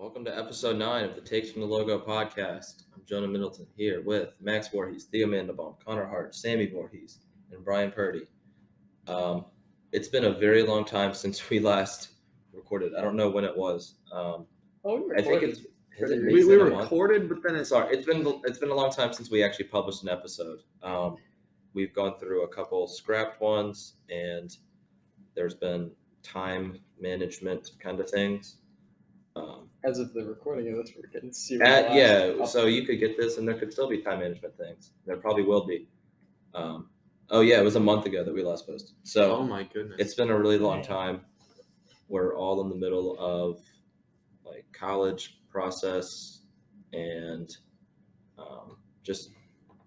Welcome to episode 9 of the Takes from the Logo podcast. I'm Jonah Middleton here with Max Voorhees, Theo Mandelbaum, Connor Hart, Sammy Voorhees, and Brian Purdy. It's been a very long time since we last recorded. I don't know when it was. I think it's we recorded, but then it's been a long time since we actually published an episode. We've gone through a couple scrapped ones, and there's been time management kind of things. As of the recording of this, we're getting serious. So you could get this, and there could still be time management things. There probably will be. It was a month ago that we last posted. So, oh my goodness, it's been a really long time. We're all in the middle of like college process and just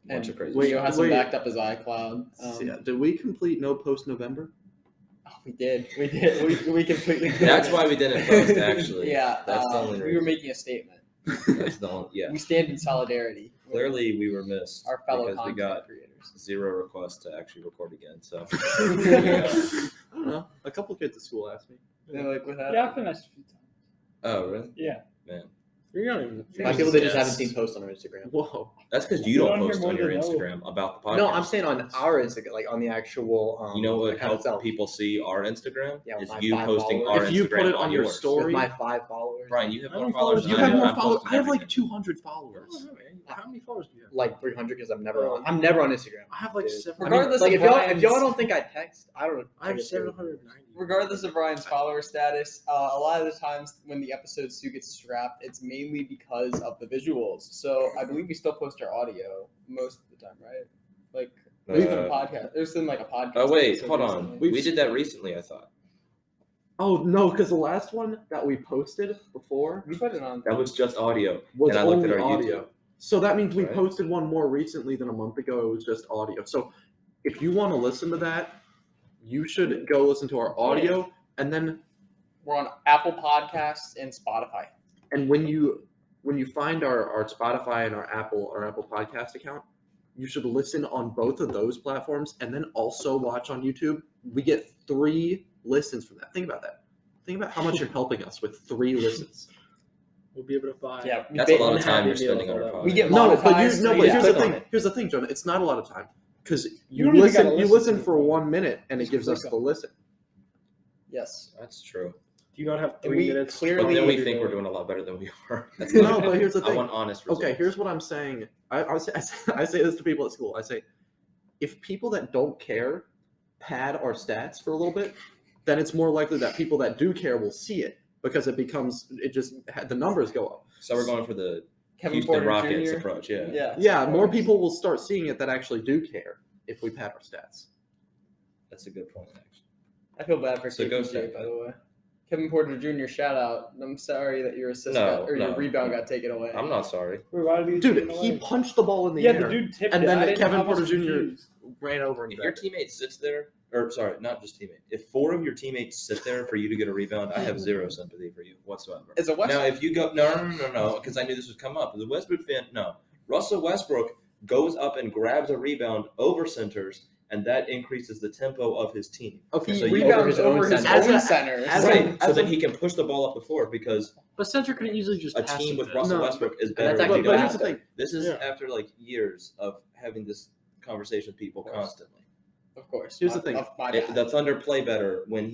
a bunch of crazy. Theo has backed up his iCloud. Did we complete No Post November? Oh, we did. We completely did. That's why we didn't post, actually. Yeah, that's the only reason. We were making a statement. That's the only, yeah. We stand in solidarity. Clearly, we were missed our fellow because we got creators. 0 requests to actually record again. So I don't know. A couple kids at school asked me. They're like, "What happened?" Yeah, I've been asked a few times. Oh, really? Yeah. Man. You don't even. Like people that just haven't seen posts on our Instagram. Whoa. That's because you don't You're post on on here your more than Instagram about the podcast. No, I'm saying on our Instagram, like on the actual. You know what account helps itself. people see our Instagram? Yeah, is my you 5 posting followers. our If Instagram you put it on your yours. story. With my 5 followers. Brian, you have How more many followers. followers than You do I have do. more I'm followers. posting I have like everything. 200 followers. How many followers do you have? Like 300 because I'm never on. I'm never on Instagram. I have like Dude. 700. Regardless Like of if y'all Brian's- don't think I text, I don't. I have think it's 790. Regardless of Brian's follower status, a lot of the times when the episodes do get scrapped, it's mainly because of the visuals. So I believe we still post our audio most of the time, right? Like we've done a podcast. There's been like a podcast. Oh wait, episode hold on. recently. We did that recently, I thought. Oh no, because the last one that we posted before We put it on. That was just audio. was And I looked only at our audio. YouTube. So that means we Right. posted one more recently than a month ago. It was just audio. So if you want to listen to that, you should go listen to our audio, and then We're on Apple Podcasts and Spotify. and when you find our Spotify and our Apple Podcast account, you should listen on both of those platforms and then also watch on YouTube. We get 3 listens from that. Think about that. Think about how much you're helping us with 3 listens. We'll be able to buy. Yeah, That's a lot of time you're spending on our podcast. We get No, but monetized. here's the click on thing. it. Here's the thing, Jonah. It's not a lot of time because you don't even listen. gotta You listen listen to for it. 1 minute and it Just gives us click the listen. Yes. That's true. Do you not have And 3 we minutes? clearly- But then Really? we think we're doing a lot better than we are. That's No, not but good. here's the I thing. want honest results. Okay, here's what I'm saying. I say this to people at school. I say, if people that don't care pad our stats for a little bit, then it's more likely that people that do care will see it because the numbers go up. So we're going for the Kevin Houston Porter Rockets Jr. approach, yeah. Yeah. Yeah, more people will start seeing it that actually do care if we pad our stats. That's a good point, actually. I feel bad for So go KPJ, Steph. by the way. Kevin Porter Jr. Shout out. I'm sorry that your assist No, your no. rebound got taken away. I'm not sorry. Wait, why did you Dude, take it he away? punched the ball in the Yeah, air the dude tipped and it. then I didn't- Kevin I was Porter Jr. confused. ran over and If your grabbed it. teammate sits there, or sorry, not just teammate. If 4 of your teammates sit there for you to get a rebound, I have 0 sympathy for you whatsoever. As a West Now, if you go, no, because I knew this would come up. As a Westbrook fan, no. Russell Westbrook goes up and grabs a rebound over centers, and that increases the tempo of his team. Okay, he So you- rebounds over over his his own own centers. centers. as a- Right, so as that a- he can push the ball up the floor because But center could easily just a pass team it with there. Russell No, Westbrook is that's better. actually than But good. here's the thing. This is Yeah. after like years of having this conversation with people Of course. constantly. Of course. Here's the thing. My bad. The Thunder play better when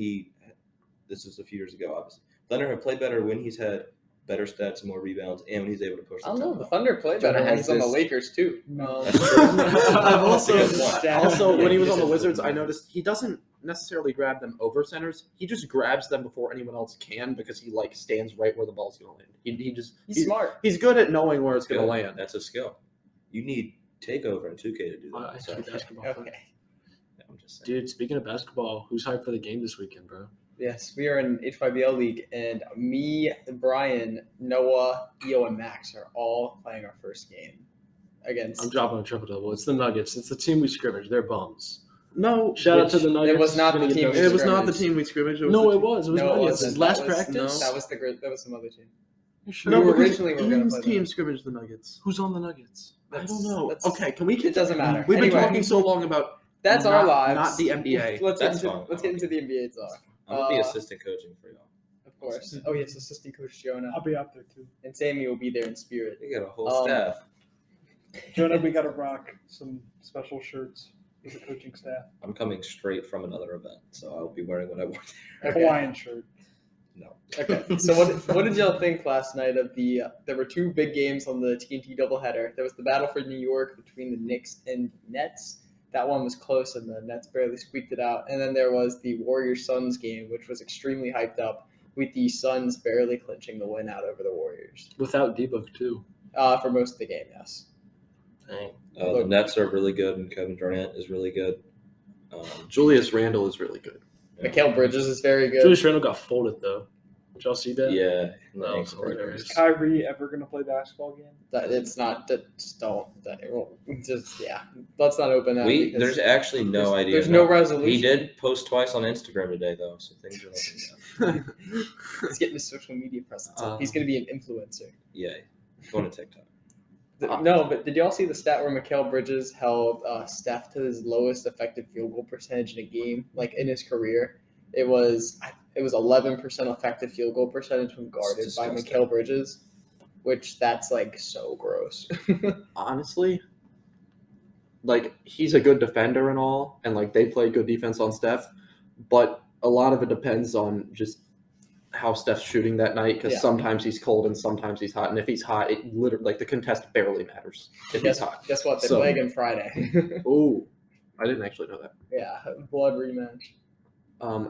this was a few years ago, obviously. Thunder have played better when he's had better stats, more rebounds, and when he's able to push I the don't know. tempo. The Thunder play better Jonah when has he's on the this- Lakers too. That's true. I've also That's a good point. Also, when he was on the This is Wizards, good. I noticed he doesn't necessarily grab them over centers. He just grabs them before anyone else can because he like stands right where the ball's going to land. He's smart. He's good at knowing where it's going to Good. land. That's a skill. You need takeover in 2K to do I that. see So, basketball. Okay. I'm just saying. Dude, speaking of basketball, who's hyped for the game this weekend, bro? Yes, we are in H5BL League, and me, Brian, Noah, Theo, and Max are all playing our first game against. I'm dropping a triple double. It's the Nuggets. It's the team we scrimmage. They're bums. No, Shout out to the Nuggets. was not Gonna the get team those- It was not the scrimmage. team we scrimmaged. No, the it was. It was No, it Nuggets. wasn't. Last That was- practice. That was some other team. You sure? No, We because originally were gonna Ian's play team them. scrimmaged the Nuggets. Who's on the Nuggets? I don't know. That's- Okay, can we? It doesn't matter. We've been Anyway. talking so long about That's not- our lives. not the NBA. Let's That's get fine. into the NBA talk. I'm gonna be Uh, assistant coaching for y'all. Of course. Oh yes, assistant coach Jonah I'll be out there too. and Sammy will be there in spirit. You got a whole Um, staff. Jonah, we got to rock some special shirts with the coaching staff. I'm coming straight from another event, so I'll be wearing what I wore. Okay. Hawaiian shirt. No. Okay. So what did y'all think last night of the? There were two big games on the TNT doubleheader. There was the battle for New York between the Knicks and Nets. That one was close, and the Nets barely squeaked it out. And then there was the Warriors Suns game, which was extremely hyped up, with the Suns barely clinching the win out over the Warriors Without Debo too. for most of the game. Yes. Dang. The Nets are really good, and Kevin Durant is really good. Julius Randle is really good. Mikal Bridges is very good. Julius Randle got folded though. Did y'all see that? Yeah, No, no, it's hilarious. Is Kyrie ever going to play basketball again? That it's not. That just don't. That it won't, just yeah. Let's not open that. We because there's actually no there's- idea. There's no resolution. He did post twice on Instagram today, though, so things are looking down. He's getting his social media presence. up. He's going to be an influencer. Yeah, going to TikTok. No, but did y'all see the stat where Mikal Bridges held Steph to his lowest effective field goal percentage in a game, like in his career? It was 11% effective field goal percentage when guarded by disgusting. Mikal Bridges, which that's like so gross. Honestly, like he's a good defender and all, and like they play good defense on Steph, but a lot of it depends on just how Steph's shooting that night because Yeah. sometimes he's cold and sometimes he's hot, and if he's hot, it literally like the contest barely matters if he's hot. Guess what? They So- play again Friday. Oh, I didn't actually know that. Yeah, blood rematch.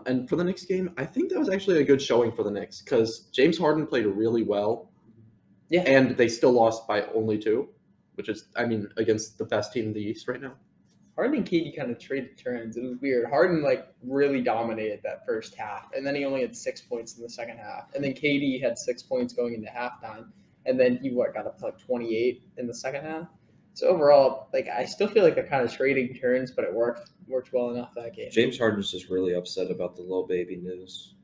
And for the Knicks game, I think that was actually a good showing for the Knicks because James Harden played really well. Yeah. And they still lost by only 2, which is, I mean, against the best team in the East right now. Harden and KD kind of traded turns. It was weird. Harden like really dominated that first half, and then he only had 6 points in the second half. And then KD had 6 points going into halftime, and then he got up to like 28 in the second half. So overall, like I still feel like they're kind of trading turns, but it worked well enough that game. James Harden's just really upset about the Lil Baby news.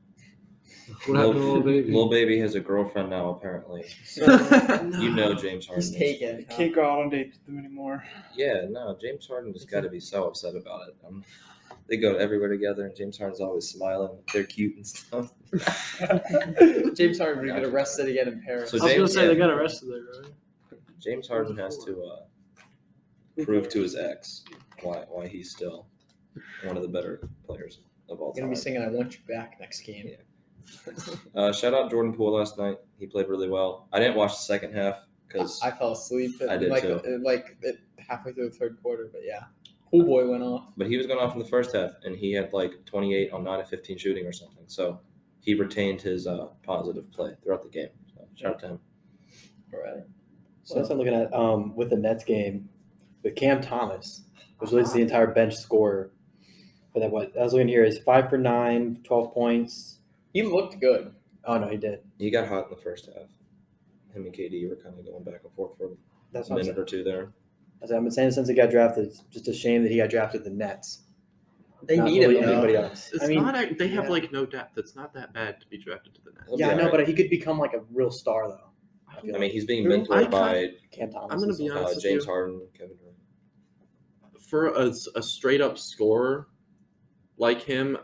What happened to Lil Baby? Lil Baby has a girlfriend now, apparently. So You know James Harden. he's is- taken. huh? Can't go out on dates with them anymore. Yeah, no, James Harden has got to be so upset about it. They go everywhere together, and James Harden's always smiling. They're cute and stuff. James Harden would get arrested again in Paris. So I was gonna James- say yeah. they got arrested there, right? James Harden has to prove to his ex why he's still one of the better players of all He's gonna time. be singing "I Want You Back" next game. Shout out Jordan Poole last night. He played really well. I didn't watch the second half because I fell asleep. I did too. Halfway through the third quarter, but yeah, Pool Boy went off. but he was going off in the first half, and he had like 28 on 9 of 15 shooting or something. So he retained his positive play throughout the game. So shout out to him. All right. So that's what I'm looking at with the Nets game with Cam Thomas, which leads the entire bench scorer for that. What I was looking here is 5 for 9, 12 points. He looked good. Oh no, he did. He got hot in the first half. Him and KD were kind of going back and forth for That's a what I'm minute saying. or two there. As I've been saying since he got drafted. It's just a shame that he got drafted to the Nets. They Not need him. really though. anybody else. It's I mean, not. They have yeah. like no depth. It's not that bad to be drafted to the Nets. He'll yeah, be I know, alright. but he could become like a real star though. I feel I mean, he's being I mentored by Cam Thomas. I'm gonna is- be honest with James you. Harden, Kevin Durant. For a straight up scorer like him,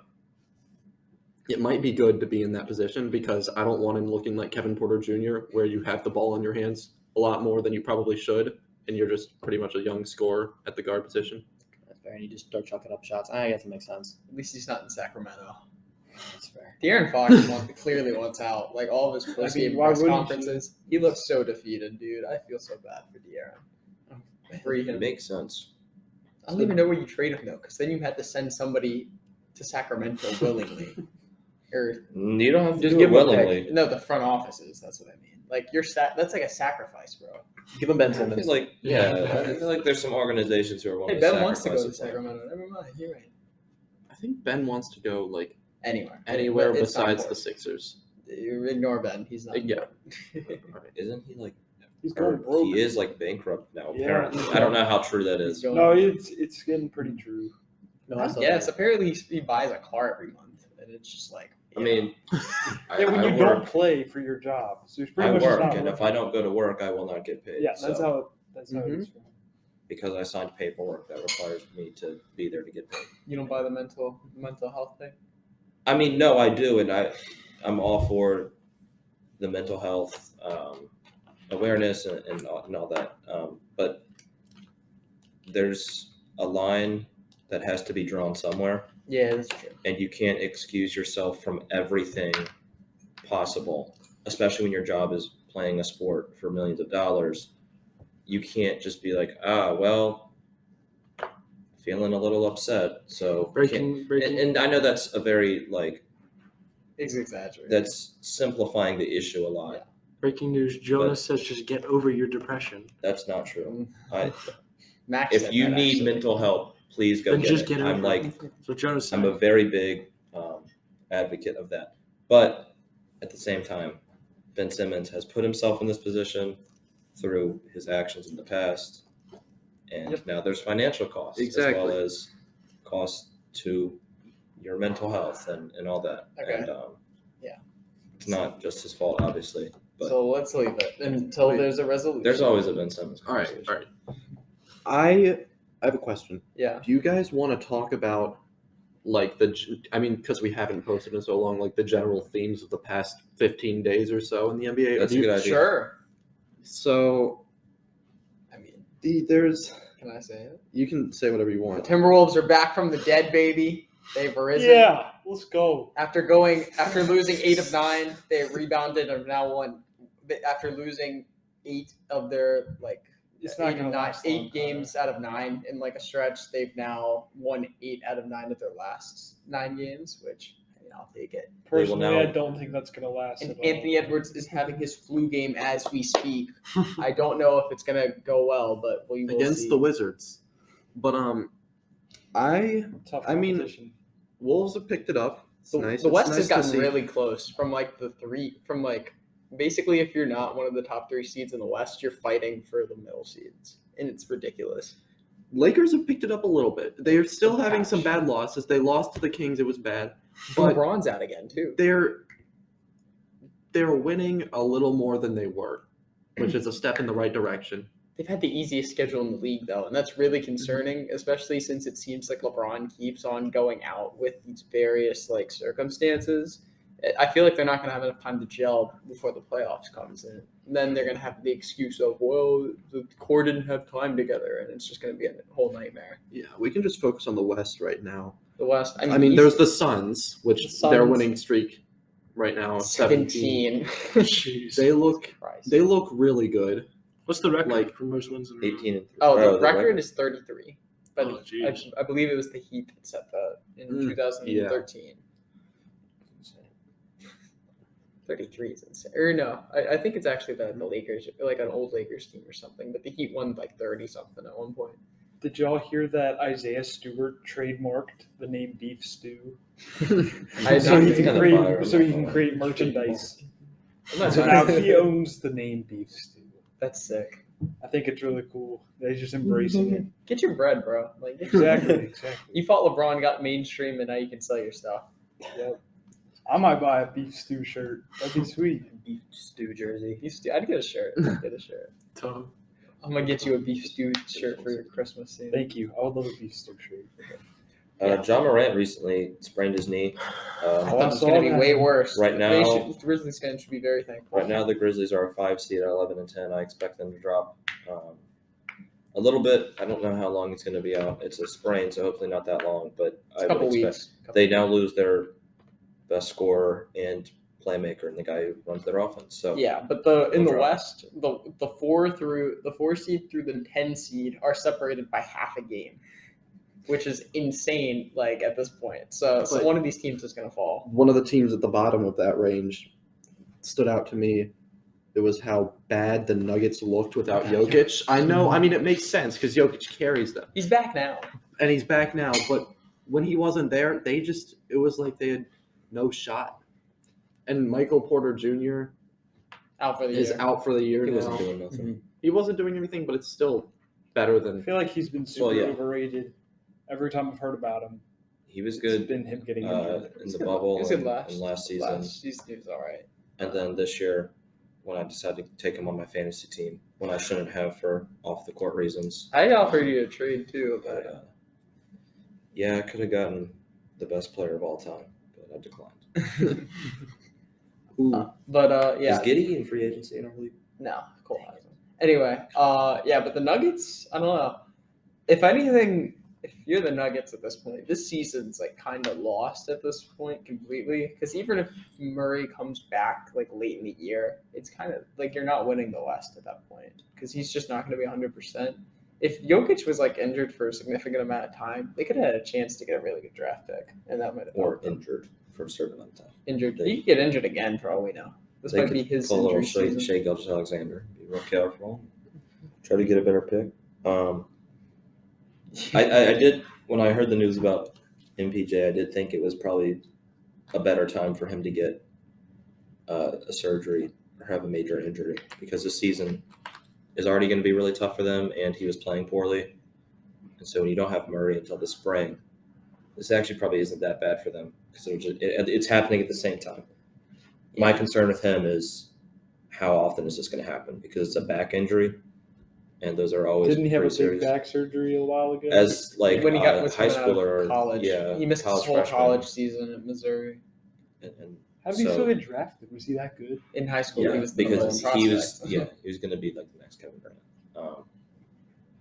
it might be good to be in that position because I don't want him looking like Kevin Porter Jr., where you have the ball in your hands a lot more than you probably should, and you're just pretty much a young scorer at the guard position. That's fair. And you just start chucking up shots. I guess it makes sense. At least he's not in Sacramento. That's fair. De'Aaron Fox clearly wants out. Like all of his post game why press wouldn't conferences, he looks so defeated, dude. I feel so bad for De'Aaron. Free It him. makes sense. I don't even know where you trade him though, because then you had to send somebody to Sacramento willingly, or You don't have to just do it give him a willingly. pick. No, the front offices. That's what I mean. Like that's like a sacrifice, bro. Give him Ben I Simmons. feel like I feel like there's some organizations who are willing Hey, to Ben wants to go to sacrifice it. Sacramento. Never mind. You're right. I think Ben wants to go like Anywhere. anywhere But it's not besides the important. Sixers. You ignore Ben. He's not. Yeah. important. Isn't he like? He's Or going broke. he is like bankrupt now. Yeah. Apparently, I don't know how true that He's is. going- No, it's getting pretty true. No, I that's not guess bad. apparently he buys a car every month, and it's just like. I mean, Yeah, when I you don't work. play for your job, so it's I pretty much just work, not and if working. I don't go to work, I will not get paid. Yeah, that's So, how it Mm-hmm. is. because I signed paperwork that requires me to be there to get paid. You don't buy the mental health thing. I mean, no, I do, and I I'm all for the mental health awareness and all that. But there's a line that has to be drawn somewhere, Yeah, that's true. and you can't excuse yourself from everything possible, especially when your job is playing a sport for millions of dollars. You can't just be like, well, feeling a little upset. So Breaking. and I know that's a very It's exaggerated. that's simplifying the issue a lot. Yeah. Breaking news. Jonah But- says just get over your depression. That's not true. Max If said you that, need actually. mental help, please go Then get just it. get I'm over like, it. That's what Jonah's saying. I'm a very big advocate of that. But at the same time, Ben Simmons has put himself in this position through his actions in the past. And Yep. now there's financial costs as Exactly. well as costs to your mental health and all that. Okay. And Yeah. it's not just his fault, obviously. But So let's leave it until Wait. there's a resolution. there's always a Ben Simmons All right, conversation. all right. I have a question. Yeah. Do you guys want to talk about like because we haven't posted in so long, like the general themes of the past 15 days or so in the NBA? That's a good idea. Sure. So I mean, there's can I say it? you can say whatever you The want. Timberwolves are back from the dead, baby. They've risen. Yeah, let's go. After losing 8 of 9, they rebounded and have now won. After losing 8 of their It's not eight, gonna of nine, last long, 8 games out of 9 in a stretch, they've now won 8 out of 9 of their last 9 games, which I'll take it. Personally, now- I don't think that's gonna last. And at all. Anthony Edwards is having his flu game as we speak. I don't know if it's gonna go well, but we will Against see. the Wizards. But Tough I mean, competition. Wolves have picked it up. It's The, nice. the It's West nice has to gotten see. really close from basically if you're not one of the top 3 seeds in the West, you're fighting for the middle seeds, and it's ridiculous. Lakers have picked it up a little bit. They are still having Gosh. some bad losses. They lost to the Kings. It was bad. But LeBron's out again too. they're winning a little more than they were, which is a step in the right direction. They've had the easiest schedule in the league though, and that's really concerning, especially since it seems like LeBron keeps on going out with these various circumstances. I feel like they're not going to have enough time to gel before the playoffs comes in. And then they're going to have the excuse of, well, the core didn't have time together, and it's just going to be a whole nightmare. Yeah, we can just focus on the West right now. The West, I mean, there's the Suns, which The their Suns. winning streak right now is 17. 17. Jeez. They look Christ. really good. What's the record like, for most wins in a row? 18 and 3. Oh, the record is 33. But Oh, jeez. I believe it was the Heat that set that in 2013. 33 is insane. Or no, I think it's actually the Lakers, like an old Lakers team or something. But the Heat won 30 something at one point. Did y'all hear that Isaiah Stewart trademarked the name Beef Stew? I so not he think can kinda create fire, I'm so not he gonna can lie. create merchandise. I'm not So mad. now he owns the name Beef Stew. That's sick. I think it's really cool. They're just embracing it. Get your bread, bro. Exactly. You thought LeBron got mainstream, and now you can sell your stuff. Yep. I might buy a Beef Stew shirt. That'd be sweet. Beef stew jersey. I'd get a shirt. I'd get a shirt. Tough. I'm gonna get you a beef stew shirt for your Christmas soon. Thank you. I would love a Beef Stew shirt. John Morant recently sprained his knee. I thought it was saw gonna be that. way worse. Right now- The Grizzlies fans should be very thankful. Right now, the Grizzlies are a 5 seed at 11 and 10. I expect them to drop a little bit. I don't know how long it's going to be out. It's a sprain, so hopefully not that long. But It's I a couple would expect weeks. they now lose their best scorer and playmaker and the guy who runs their offense. So Yeah, but in the Drop. West, the 4 seed through the 10 seed are separated by half a game, which is insane. At this point, so But- one of these teams is gonna fall. One of the teams at the bottom of that range stood out to me. It was how bad the Nuggets looked without Jokic. I know. I mean, it makes sense because Jokic carries them, He's back now. and he's back now. But when he wasn't there, it was like they had no shot. And Michael Porter Jr. Out for the is year. out for the year he now. wasn't doing nothing. He wasn't doing anything, but it's still better I than. feel like he's been super Well, yeah. overrated. Every time I've heard about him, He was it's good been him getting injured. in the bubble He was good and last season. Last season he was all right. And then this year, when I decided to take him on my fantasy team, when I shouldn't have for off the court reasons. I offered you a trade too, But, but yeah, I could have gotten the best player of all time, but I declined. But yeah, Is Giddey in free agency in our league? no, Cole has him. Anyway, yeah, but the Nuggets, I don't know. If anything, if you're the Nuggets at this point, this season's like kind of lost at this point completely. Because even if Murray comes back like late in the year, it's kind of like you're not winning the West at that point because he's just not going to be 100%. If Jokic was like injured for a significant amount of time, they could have had a chance to get a really good draft pick, and that might have Or helped them. injured for a certain amount of time. Injured. They- He could get injured again for all we know. This They might be could his pull a little injury season. Shea Gilgeous-Alexander. Be real careful. Try to get a better pick. I did, when I heard the news about MPJ, I did think it was probably a better time for him to get a surgery or have a major injury because this season is already going to be really tough for them, and he was playing poorly. And so when you don't have Murray until the spring, this actually probably isn't that bad for them because it's happening at the same time. My concern with him is how often is this going to happen because it's a back injury, and those are always Didn't he have a pretty big serious. back surgery a while ago? As like when he got was high coming out of schooler, college, yeah, he missed his college whole freshman. college season at Missouri. And How did he so- still get drafted? Was he that good? In high school, yeah, he was the number because one he prospect. was he was going to be like the next Kevin Durant,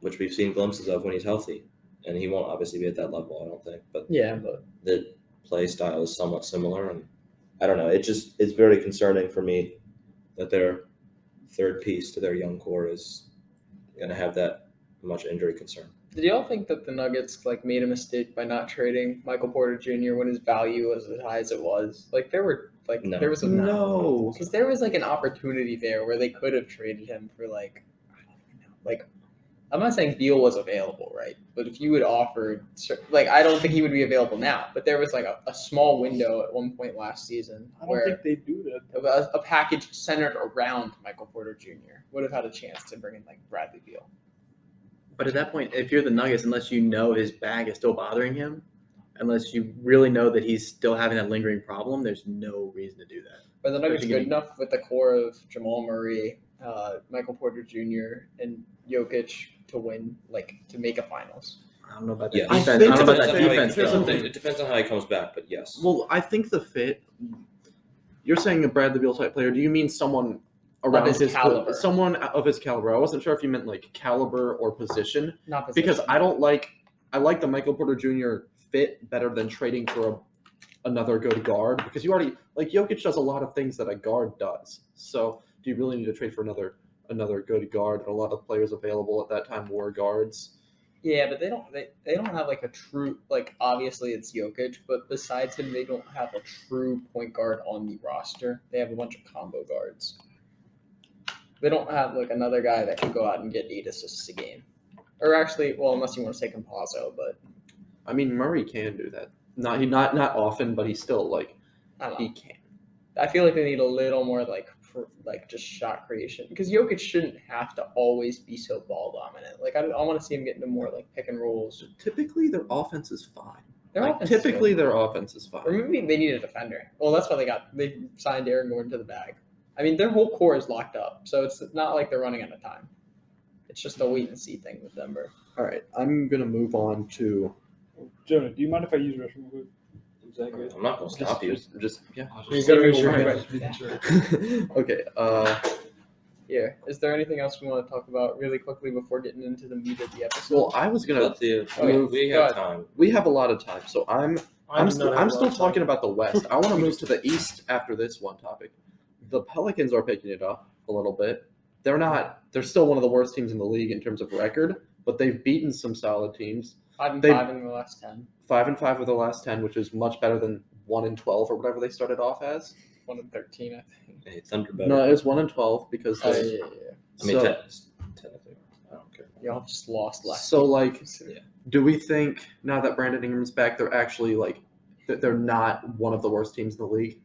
which we've seen glimpses of when he's healthy, and he won't obviously be at that level, I don't think, but Yeah, but the play style is somewhat similar, and I don't know, it's very concerning for me that their third piece to their young core is going to have that much injury concern. did y'all think that the Nuggets like made a mistake by not trading Michael Porter Jr. when his value was as high as it was? Like there were like No. there was a No. because there was like an opportunity there where they could have traded him for like I don't even know, like I'm not saying Beal was available, right? But if you had offered like I don't think he would be available now, but there was like a small window at one point last season I don't where think they do that. a package centered around Michael Porter Jr. would have had a chance to bring in like Bradley Beal. But at that point, if you're the Nuggets, unless you know his back is still bothering him, unless you really know that he's still having that lingering problem, there's no reason to do that. But the Nuggets Especially good enough with the core of Jamal Murray, Michael Porter Jr., and Jokic to win, like to make a finals. I don't know about Yeah. that I defense. I, think don't know it about that depends- defense. here's the though. thing. It depends on how he comes back, but yes. Well, I think the fit. You're saying a Bradley Beal type player. Do you mean someone around his caliber. Someone of his caliber. I wasn't sure if you meant like caliber or position Not because position. I like the Michael Porter Jr. fit better than trading for another good guard because you already like Jokic does a lot of things that a guard does. So do you really need to trade for another good guard? And a lot of players available at that time were guards. Yeah, but they don't have like a true like obviously it's Jokic, but besides him they don't have a true point guard on the roster. They have a bunch of combo guards. They don't have like another guy that can go out and get 8 assists a game. Or actually, well, unless you want to say Campazzo, but I mean Murray can do that. Not often, but he's still like I don't know. he can. I feel like they need a little more like just shot creation because Jokic shouldn't have to always be so ball dominant. Like I want to see him get into more like pick and rolls. Typically, their offense is fine. Their Like, offense is typically, good. their offense is Or fine. maybe they need a defender. Well, that's why they signed Aaron Gordon to the bag. I mean, their whole core is locked up, so it's not like they're running out of time. It's just a wait and see thing with Denver. All right, I'm gonna move on to Jonah, do you mind if I use restroom real quick? I'm not going to stop you. just yeah. You gotta make sure. Right. Okay. Yeah. Is there anything else we want to talk about really quickly before getting into the meat of the episode? Well, I was gonna. But we Go have ahead. time. We have a lot of time, so I'm I do still not have a lot I'm still of time. talking about the West. I want to move to the East after this one topic. The Pelicans are picking it up a little bit. They're still one of the worst teams in the league in terms of record, but they've beaten some solid teams. 5-5 they- in the last 10. 5-5 of the last 10, which is much better than 1-12 or whatever they started off as. 1-13, I think. Hey, Thunder better. No, it was 1-12 because Oh, they, yeah. I mean, so, technically, I don't care. Y'all just lost last. so like, Yeah. do we think now that Brandon Ingram's back, they're actually like that they're not one of the worst teams in the league?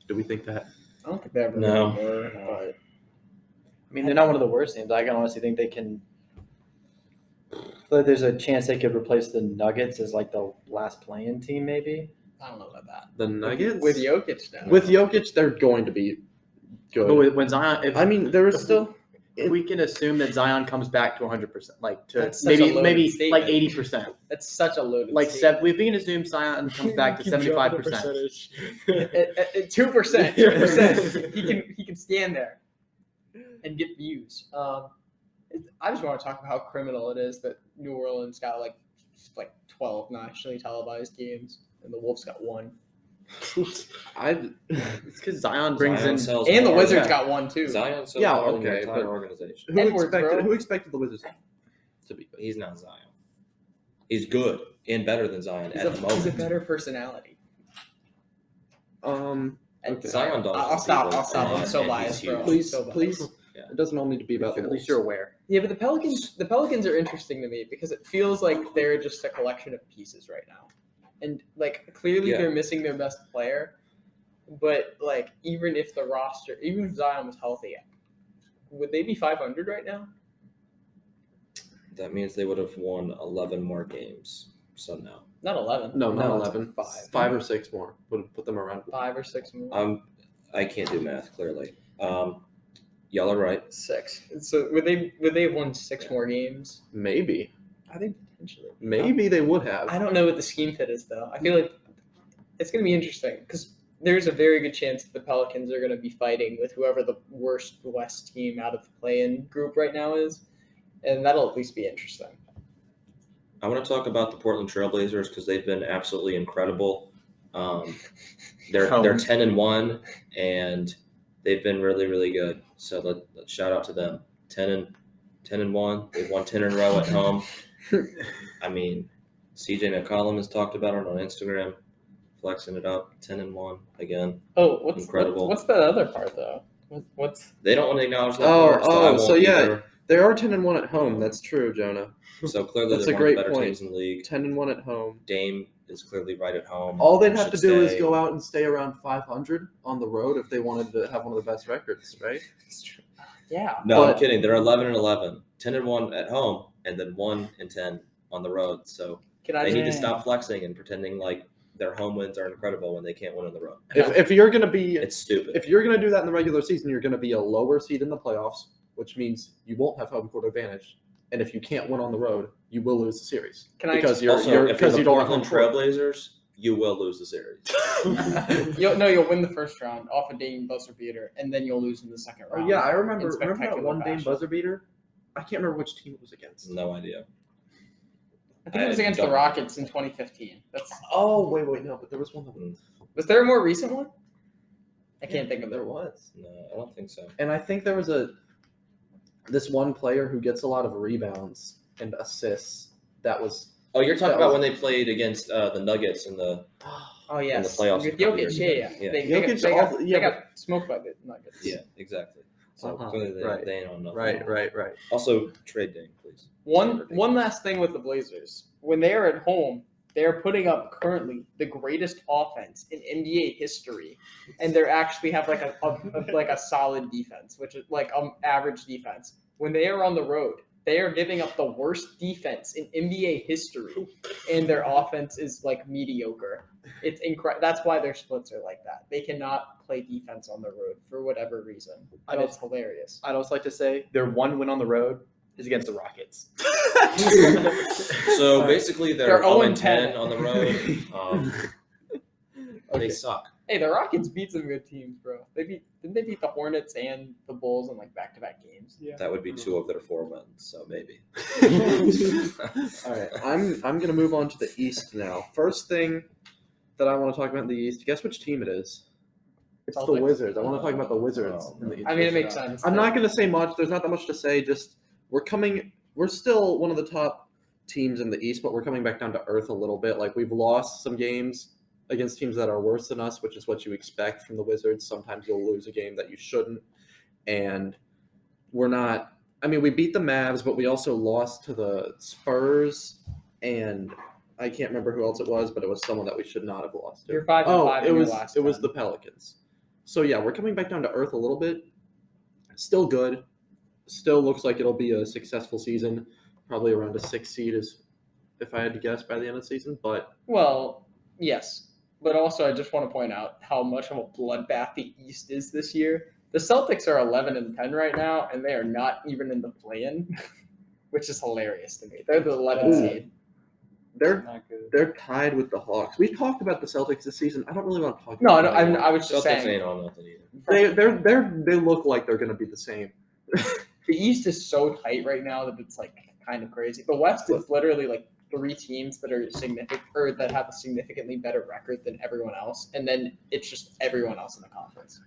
Do we think that? I don't think they ever No. really were, but I mean, they're not one of the worst teams. I can honestly think they can. I feel like there's a chance they could replace the Nuggets as like the last playing team, maybe. I don't know about that. The Nuggets With Jokic now. with Jokic, they're going to be good. But when Zion, if I mean, there is still if we can assume that Zion comes back to 100%, like to That's such a loaded maybe statement. like 80%, That's such a loaded like statement. if we can assume Zion comes back to Keep dropping the 75%. percentage. At 2%, 2%, he can stand there and get views. I just want to talk about how criminal it is that New Orleans got like 12 nationally televised games and the Wolves got 1. It's because Zion brings Zion in sells And the more. Wizards yeah. got 1 too. Zion sells Yeah, more than the okay, entire but- organization. Who expected the Wizards To be, but he's not Zion. He's good and better than Zion He's at the moment. he's a better personality. Okay. Zion does. I'll stop. I'm so biased, bro. Please, So biased. please. Yeah. It doesn't all need to be about the at least Wolves. you're aware. Yeah, but the Pelicans are interesting to me because it feels like they're just a collection of pieces right now. And like clearly Yeah. they're missing their best player. But like even if Zion was healthy, would they be 500 right now? That means they would have won 11 more games somehow. Not 11. No, not No, 11. 5 or 6 more would have put them around. 5 or 6 more. I can't do math clearly. Y'all are right. 6. So would they have won 6 more games? Maybe. I think potentially. Maybe they would have. I don't know what the scheme fit is though. I feel like it's going to be interesting because there's a very good chance that the Pelicans are going to be fighting with whoever the worst West team out of the play-in group right now is, and that'll at least be interesting. I want to talk about the Portland Trailblazers because they've been absolutely incredible. They're 10-1 and they've been really, really good. So let's shout out to them. 10-1. They've won 10 in a row at home. I mean, CJ McCollum has talked about it on Instagram, flexing it up. 10-1 again. Oh, what's Incredible. What's the other part though? What's They don't want to acknowledge that Oh, part, so I won't so yeah. either. They are 10-1 at home. That's true, Jonah. So clearly That's they're a one of the great better point. teams in the league. 10-1 at home. Dame is clearly right at home. All they'd have to Should do is stay. go out and stay around 500 on the road if they wanted to have one of the best records, right? yeah. No, But- I'm kidding. They're 11-11, 10-1 at home, and then 1-10 on the road. So Can I they need to just- stop flexing and pretending like their home wins are incredible when they can't win on the road. If you're gonna be It's stupid. if you're gonna do that in the regular season, you're gonna be a lower seed in the playoffs, which means you won't have home court advantage. And if you can't win on the road, you will lose the series Can I because Also, if you're you're the you don't have home Portland court. Trailblazers, you will lose the series. You'll win the first round off a Dame buzzer beater, and then you'll lose in the second Oh, round. yeah, I remember in that spectacular one Dame fashion. buzzer beater. I can't remember which team it was against. No idea. I think it was I against the don't- Rockets in 2015. Oh wait, no, but there was one that Was there a more recent one? I can't think of there it. was. No, I don't think so. And I think there was this one player who gets a lot of rebounds and assists. That was Oh, you're talking That about was- when they played against the Nuggets in the Oh yes, in the playoffs with a couple Jokic. years Yeah. ago. Yeah. They Jokic got, all- they yeah, got smoked by the Nuggets. yeah, exactly. So Uh-huh, clearly they, right. they ain't on nothing. right. Also, trade Dame, please. One last thing with the Blazers. When they are at home, they are putting up currently the greatest offense in NBA history, and they actually have like a solid defense, which is like average defense. When they are on the road, they are giving up the worst defense in NBA history, and their offense is like mediocre. It's incredible. That's why their splits are like that. They cannot play defense on the road for whatever reason. And it's hilarious. I'd also like to say their one win on the road is against the Rockets. So basically, they're They're 0-10 0-10 on the road. They suck. Hey, the Rockets beat some good teams, bro. Didn't they beat the Hornets and the Bulls in like back-to-back games? Yeah. That would be 2 of their 4 wins, so maybe. All right, I'm gonna move on to the East now. First thing that I want to talk about in the East. Guess which team it is? It's the Celtics. Wizards. I want to talk about the Wizards Oh, in the East. I mean, it makes sense. I'm not gonna say much. There's not that much to say. Just we're still one of the top teams in the East, but we're coming back down to earth a little bit. Like we've lost some games against teams that are worse than us, which is what you expect from the Wizards. Sometimes you'll lose a game that you shouldn't, and we're not. I mean, we beat the Mavs, but we also lost to the Spurs, and I can't remember who else it was, but it was someone that we should not have lost to. You're 5-5 it in your was last it was 10. the Pelicans. So yeah, we're coming back down to earth a little bit. Still good. Still looks like it'll be a successful season. Probably around a 6 seed is, if I had to guess, by the end of the season. But Well, yes. But also, I just want to point out how much of a bloodbath the East is this year. The Celtics are 11-10 right now, and they are not even in the play-in, which is hilarious to me. They're the 11th Ooh. seed. They're Not good. they're tied with the Hawks. We talked about the Celtics this season. I don't really want to talk. No, about no, them I was just Celtics saying. ain't on nothing either. They look like they're going to be the same. The East is so tight right now that it's like kind of crazy. The West is literally like 3 teams that are significant or that have a significantly better record than everyone else, and then it's just everyone else in the conference.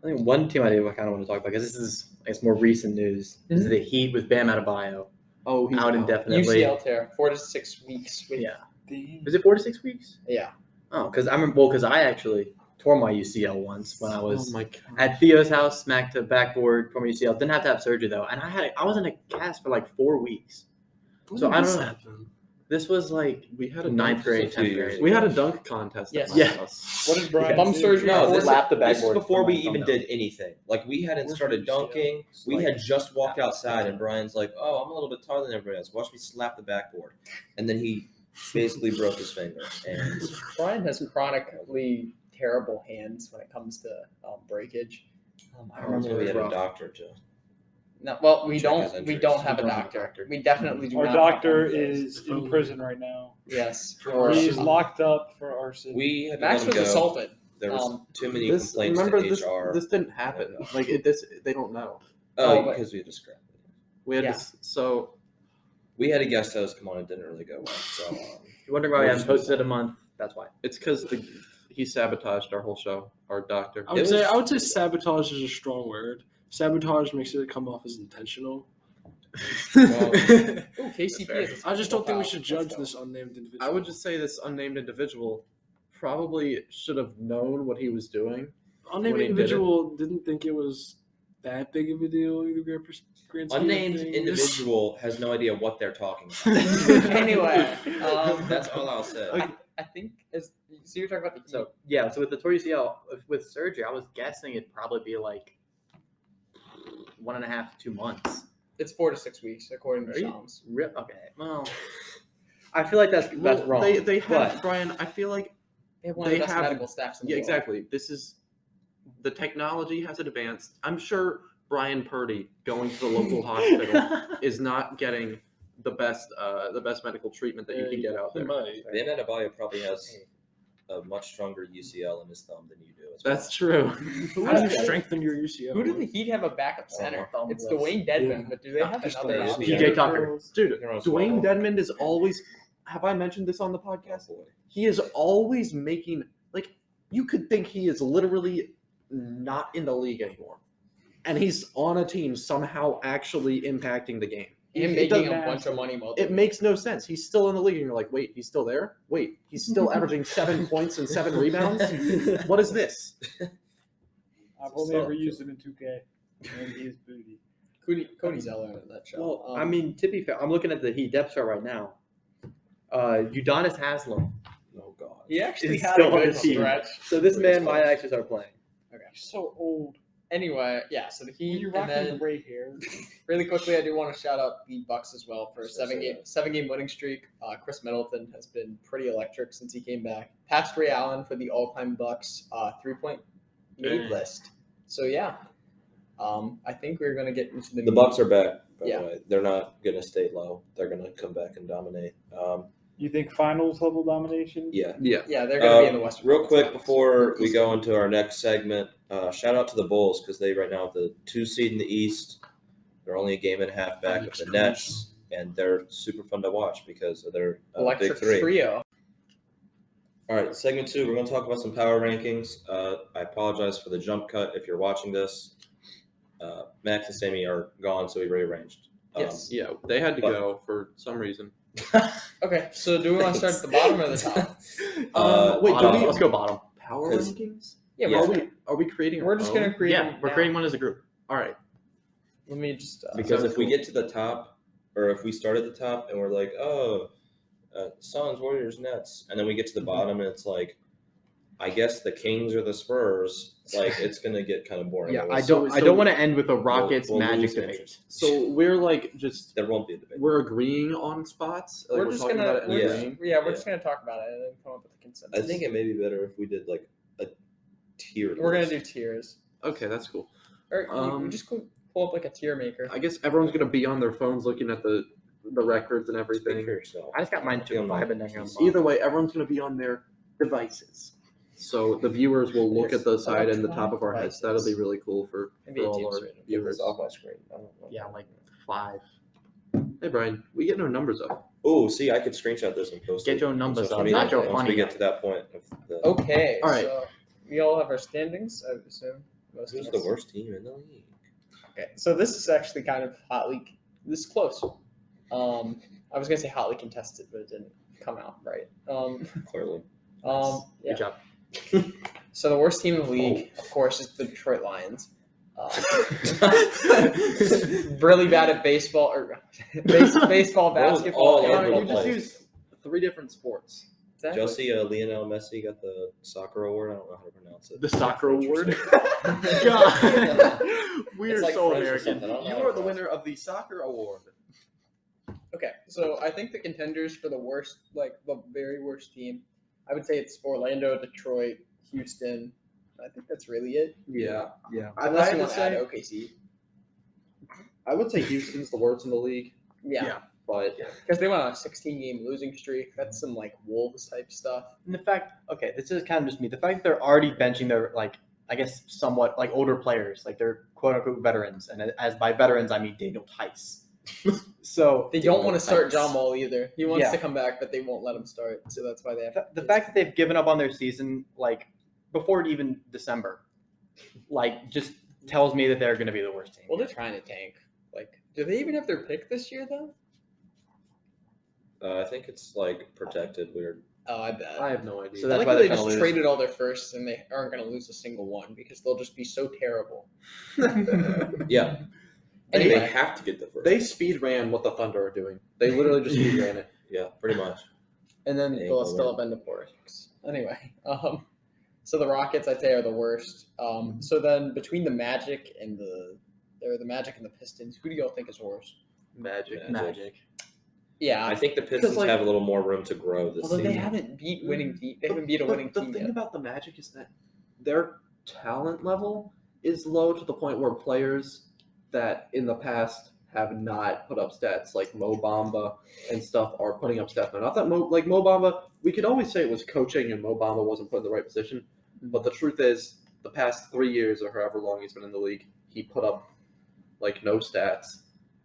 I think one team I do kind of want to talk about because this is, I guess, more recent news. Is the Heat with Bam Adebayo Oh, he's out indefinitely. UCL tear, 4 to 6 weeks. Yeah. Damn. Is it 4 to 6 weeks? Yeah. Oh, because I remember. Well, because I actually tore my UCL once when I was Oh my god. at Theo's house, smacked a backboard, tore my UCL. Didn't have to have surgery though, and I was in a cast for like 4 weeks. So I don't know. This was like We had a ninth dunk- grade, a few 10th years grade. We had a dunk contest. Yes. At my Yeah. house. What did Brian Bum do? surgery. No, This- Slap the This is backboard. before we from even down. did anything. Like we hadn't Where's started your UCL? dunking. We Like, had just walked outside, and Brian's like, "Oh, I'm a little bit taller than everybody else. Watch me slap the backboard," and then he basically broke his finger. And Brian has chronically terrible hands when it comes to breakage. I I remember remember we it had was a rough. doctor to. No, well, we Check his don't injuries. have a We don't have a doctor. doctor. We definitely do Our not. doctor have one of those. is in prison right now. Yes. He is locked up for arson. We had to Max let him was go. assaulted. There was Um, too many This complaints remember to this HR. this didn't happen. Yeah. Like they don't know. Oh, but- because we had to scrap it. We had Yeah. to, so We had a guest host come on. It didn't really go well. So You're wondering why we We'll haven't just posted move in a month? That's why. it's because he sabotaged our whole show. Our doctor. I would It say was- sabotage is a strong word. Sabotage makes it come off as intentional. Well, Ooh, KCP is a I just don't think we foul. should Let's judge go. this unnamed individual. I would just say this unnamed individual probably should have known what he was doing. unnamed when he did individual didn't think it was that big of a deal in the grand scheme of unnamed things. individual has no idea what they're talking about. Anyway, That's all I'll say. I think so you're talking about the So yeah, so with the torn UCL, with surgery, I was guessing it'd probably be like 1.5 to 2 months. it's 4 to 6 weeks according to Are you- Shams. Okay, well, I feel like that's Well, wrong. They have but Brian. I feel like They have one of They the best have- medical staffs in the yeah, world. exactly. This is the technology has advanced. I'm sure Brian Purdy going to the local hospital is not getting the best medical treatment that you can get out He there. might. Van Adebayo probably has a much stronger UCL in his thumb than you do. as That's true. How do you strengthen your UCL? Who do the Heat have a backup center? It's Dwayne Dedmon, but do they have Just another the- option? PJ Tucker. Dude, You're on Dwayne Swallow. Dedmon is always. Have I mentioned this on the podcast? Boy. He is always making like you could think he is literally not in the league anymore, and he's on a team somehow actually impacting the game. And It making doesn't- a bunch of money while It makes no sense. He's still in the league, and you're like, wait, he's still there? Wait, he's still averaging 7 points and 7 rebounds? What is this? I've only ever used it in 2K. And he is booty. Cody Zeller in that show. Well, I mean, to be fair, I'm looking at the Heat depth chart right now. Udonis Haslem. Oh God. he actually is had still a on good the team. stretch. So this Pretty man might close. actually start playing. He's so old. Anyway, yeah. So the When Heat, you're and rocking the then gray hair. really quickly, I do want to shout out the Bucks as well for a So seven game winning streak. Chris Middleton has been pretty electric since he came back. Passed Ray Allen for the all-time Bucks 3-point made Dang. list. So yeah, I think we're gonna get into The Bucks are back. By Yeah. the way, they're not gonna stay low. They're gonna come back and dominate. You think finals level domination? Yeah. Yeah. Yeah, they're gonna be in the Western. Real quick Conference. before we go into our next segment, shout out to the Bulls because they right now have the 2 seed in the East. They're only a game and a half back of the Nets, and they're super fun to watch because of their Electric big three. trio. All right, segment 2, we're going to talk about some power rankings. I apologize for the jump cut if you're watching this. Max and Sammy are gone, so we rearranged. Yes. Yeah, they had to But- go for some reason. Okay, so do we want to start at the bottom or the top? Wait, Bottom. do Let's go bottom. Power 'Cause- rankings? Yeah, Yeah. Are we creating our we're just own? gonna create. Yeah, them we're now. creating one as a group. All right. Let me just. Because Sounds if we cool. get to the top, or if we start at the top and we're like, oh, Suns, Warriors, Nets, and then we get to the bottom and it's like, I guess the Kings or the Spurs, like it's gonna get kind of boring. Yeah, We'll I see. don't. I so don't want to end with a Rockets we'll Magic lose debate. interest. So we're like just There won't be a debate. we're agreeing on spots. Like, we're just talking gonna. about it and We're Yeah. just, agreeing. we're just gonna talk about it and then come up with a consensus. I think it may be better if we did like a tier. We're gonna list. do tiers. Okay, that's cool. Or we just pull up like a tier maker. I guess everyone's gonna be on their phones looking at the records and Speak for everything. yourself. I just got mine Feel too. my- Vibing down here on the bottom. Either way, everyone's gonna be on their devices. So the viewers will look at the side and the top of our heads. That'll be really cool for Maybe all 18 our straight. Get viewers. this off my screen. I don't know. Yeah, like 5. Hey Brian, we get no numbers up. Oh, see, I could screenshot this and post Get it your on numbers social up, media not your once funny we get guy. to that point. Of the, Okay. All right. So we all have our standings, I would assume. Most Who's of the us. worst team in the league? Okay. So this is actually kind of hotly. This is close. I was gonna say hotly contested, but it didn't come out right. Clearly. Yeah. Good job. So the worst team in the league, of course, is the Detroit Lions. Really bad at baseball or baseball, That was basketball. all and over the You football. just place. use 3 different sports. Did Exactly. y'all see Lionel Messi got the soccer award? I don't know how to pronounce it. The soccer French or award? something. God. We It's are like so French or American. something. I don't know You how are to the pronounce winner of the soccer award. Okay, so I think the contenders for the worst, like the very worst team, I would say it's Orlando, Detroit, Houston. I think that's really it. Yeah. Yeah. Unless you I want to add say, OKC. I would say Houston's the worst in the league, Yeah, but because they went on a 16-game losing streak. That's some like Wolves type stuff. And the fact, okay, this is kind of just me. The fact that they're already benching their, like, I guess somewhat like older players, like they're quote unquote veterans. And as by veterans, I mean Daniel Tice. So They don't want to start Tice. John Wall either. He wants Yeah. to come back, but they won't let him start. So that's why they have The fact that they've given up on their season, like before even December, like just tells me that they're going to be the worst team. Well, they're trying to tank. Like, do they even have their pick this year though? I think it's like protected weird. Oh, I bet. I have no idea. So I that's like why how they're they trying to just lose. traded all their firsts and they aren't going to lose a single one because they'll just be so terrible. Yeah. Anyway. They have to get the first. They speed ran what the Thunder are doing. They literally just speed ran it. Yeah, pretty much. And then They they'll ain't still gonna have Endophorix. Anyway, so the Rockets I'd say are the worst. So then between the Magic and the Magic and the Pistons, who do y'all think is worse? Magic. Magic. Yeah, I think the Pistons like- have a little more room to grow this although season. they haven't beat winning team. They haven't beat a winning the team thing yet. about the Magic is that their talent level is low to the point where players that in the past have not put up stats like Mo Bamba and stuff are putting up stats now. Not that Mo Bamba, we could always say it was coaching and Mo Bamba wasn't put in the right position, but the truth is the past 3 years or however long he's been in the league, he put up like no stats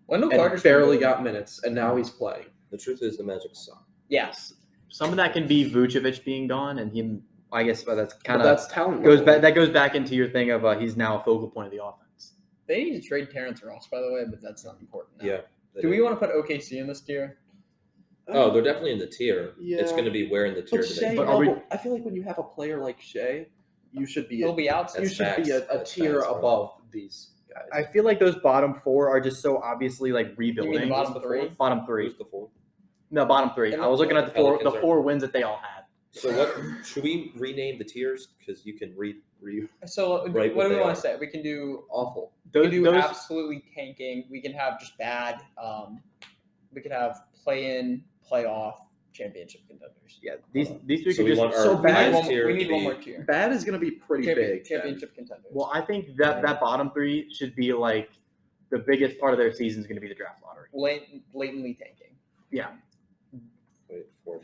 Wendell and Carter's barely been good. got minutes, and now he's playing. The truth is the Magic suck. Yes. Some of that can be Vucevic being gone, and him. I guess, but that's But kind of that's talent goes level. back. That goes back into your thing of he's now a focal point of the offense. They need to trade Terrence Ross, by the way, but that's not important now. Yeah. Do we want to put OKC in this tier? Oh, they're definitely in the tier. Yeah. It's going to be where in the tier But do Shea, they? But are we- I feel like when you have a player like Shea, you should be He'll be out. you That's should be facts. a That's tier facts, bro. above these guys. I feel like those bottom 4 are just so obviously like rebuilding. You mean the bottom Who's the 3? fourth? Bottom 3. Who's the fourth? No, bottom 3. I was looking at the Pelicans are- 4 wins that they all had. So what should we rename the tiers? Because you can read. So Right, what what do we they want are. to say? We can do Awful. we Those, can do those absolutely tanking. We can have just bad. We could have play-in, playoff, championship contenders. yeah, these 3 So could we just. want our so We need bad one, tier we to need be. one more tier. Bad is going to be pretty big. Championship contenders. Well, I think that bottom 3 should be like the biggest part of their season is going to be the draft lottery. Blatantly tanking. Wait, fourth.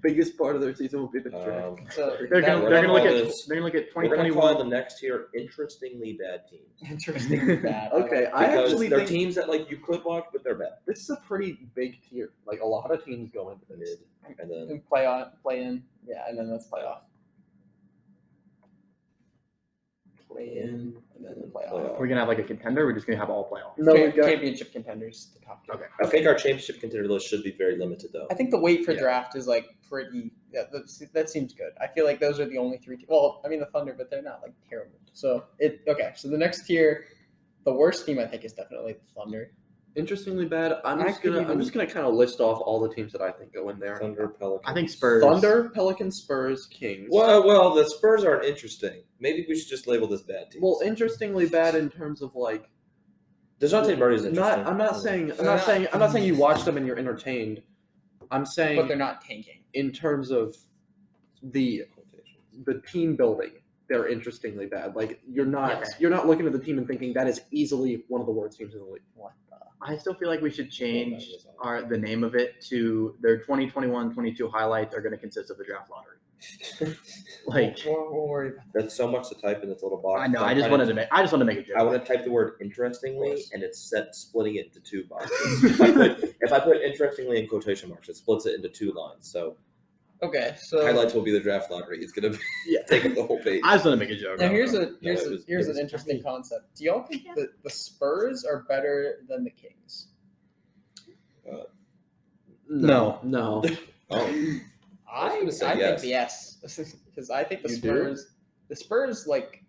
Biggest part of their season will be the draft. So They're that- gonna we're they're gonna gonna look call at this- they're gonna look at We're going to 2021. call the next tier interestingly bad teams. interestingly bad. Okay, I Because actually they're think teams that like you could watch, but they're bad. this is a pretty big tier. Like a lot of teams go into Mid, this. and then And play-in, yeah, and then that's playoff. Play-in, and then the playoff. We're gonna have like a contender. We're just gonna have all playoffs. No, we've got Championship contenders, the top tier. Okay. I think our championship contender list should be very limited though. I think the wait for Yeah. draft is like pretty. Yeah, that seems good. I feel like those are the only 3. Well, I mean the Thunder, but they're not like terrible. So okay. So the next tier, the worst team I think is definitely the Thunder. interestingly bad. I'm I just could gonna even- kind of list off all the teams that I think go in there. Thunder, Pelicans. I think Spurs. Thunder, Pelicans, Spurs, Kings. Well, the Spurs aren't interesting. Maybe we should just label this bad teams. Well, interestingly bad in terms of like DeJounte Murray's interesting. I'm not saying you watch them and you're entertained. I'm But saying they're not tanking. in terms of the team building they're interestingly bad. Like you're not Yes. you're not looking at the team and thinking that is easily one of the worst teams in the league. What the? I still feel like we should change the name of it to their 2021-22 highlights are going to consist of the draft lottery. Like, We'll worry about That's so much to type in this little box. I know. I'm I just trying wanted to make. I just wanted to make a joke. I want to type the word interestingly, and it's splitting it into two boxes. if I put interestingly in quotation marks, it splits it into two lines. So Okay, so highlights will be the draft lottery. It's gonna take up the whole page. I just want to make a joke. now it here's was an interesting concept. Do y'all think that the Spurs are better than the Kings? No. No. Oh, I gonna say think yes. yes, because I think the You do? Spurs like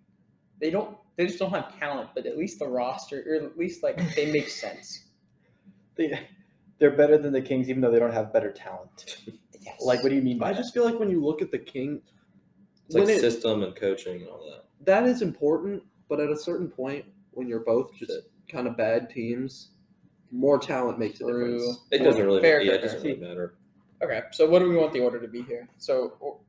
they just don't have talent, but at least the roster, or at least like they make sense. They're better than the Kings, even though they don't have better talent. Yes. Like, what do you mean by I that? just feel like when you look at the King, it's like when it- system and coaching and all that. that is important, but at a certain point, when you're both just kind of bad teams, more talent makes a True. difference. It doesn't really. Fair, Yeah, fair, it doesn't fair. really matter. Okay, so what do we want the order to be here? So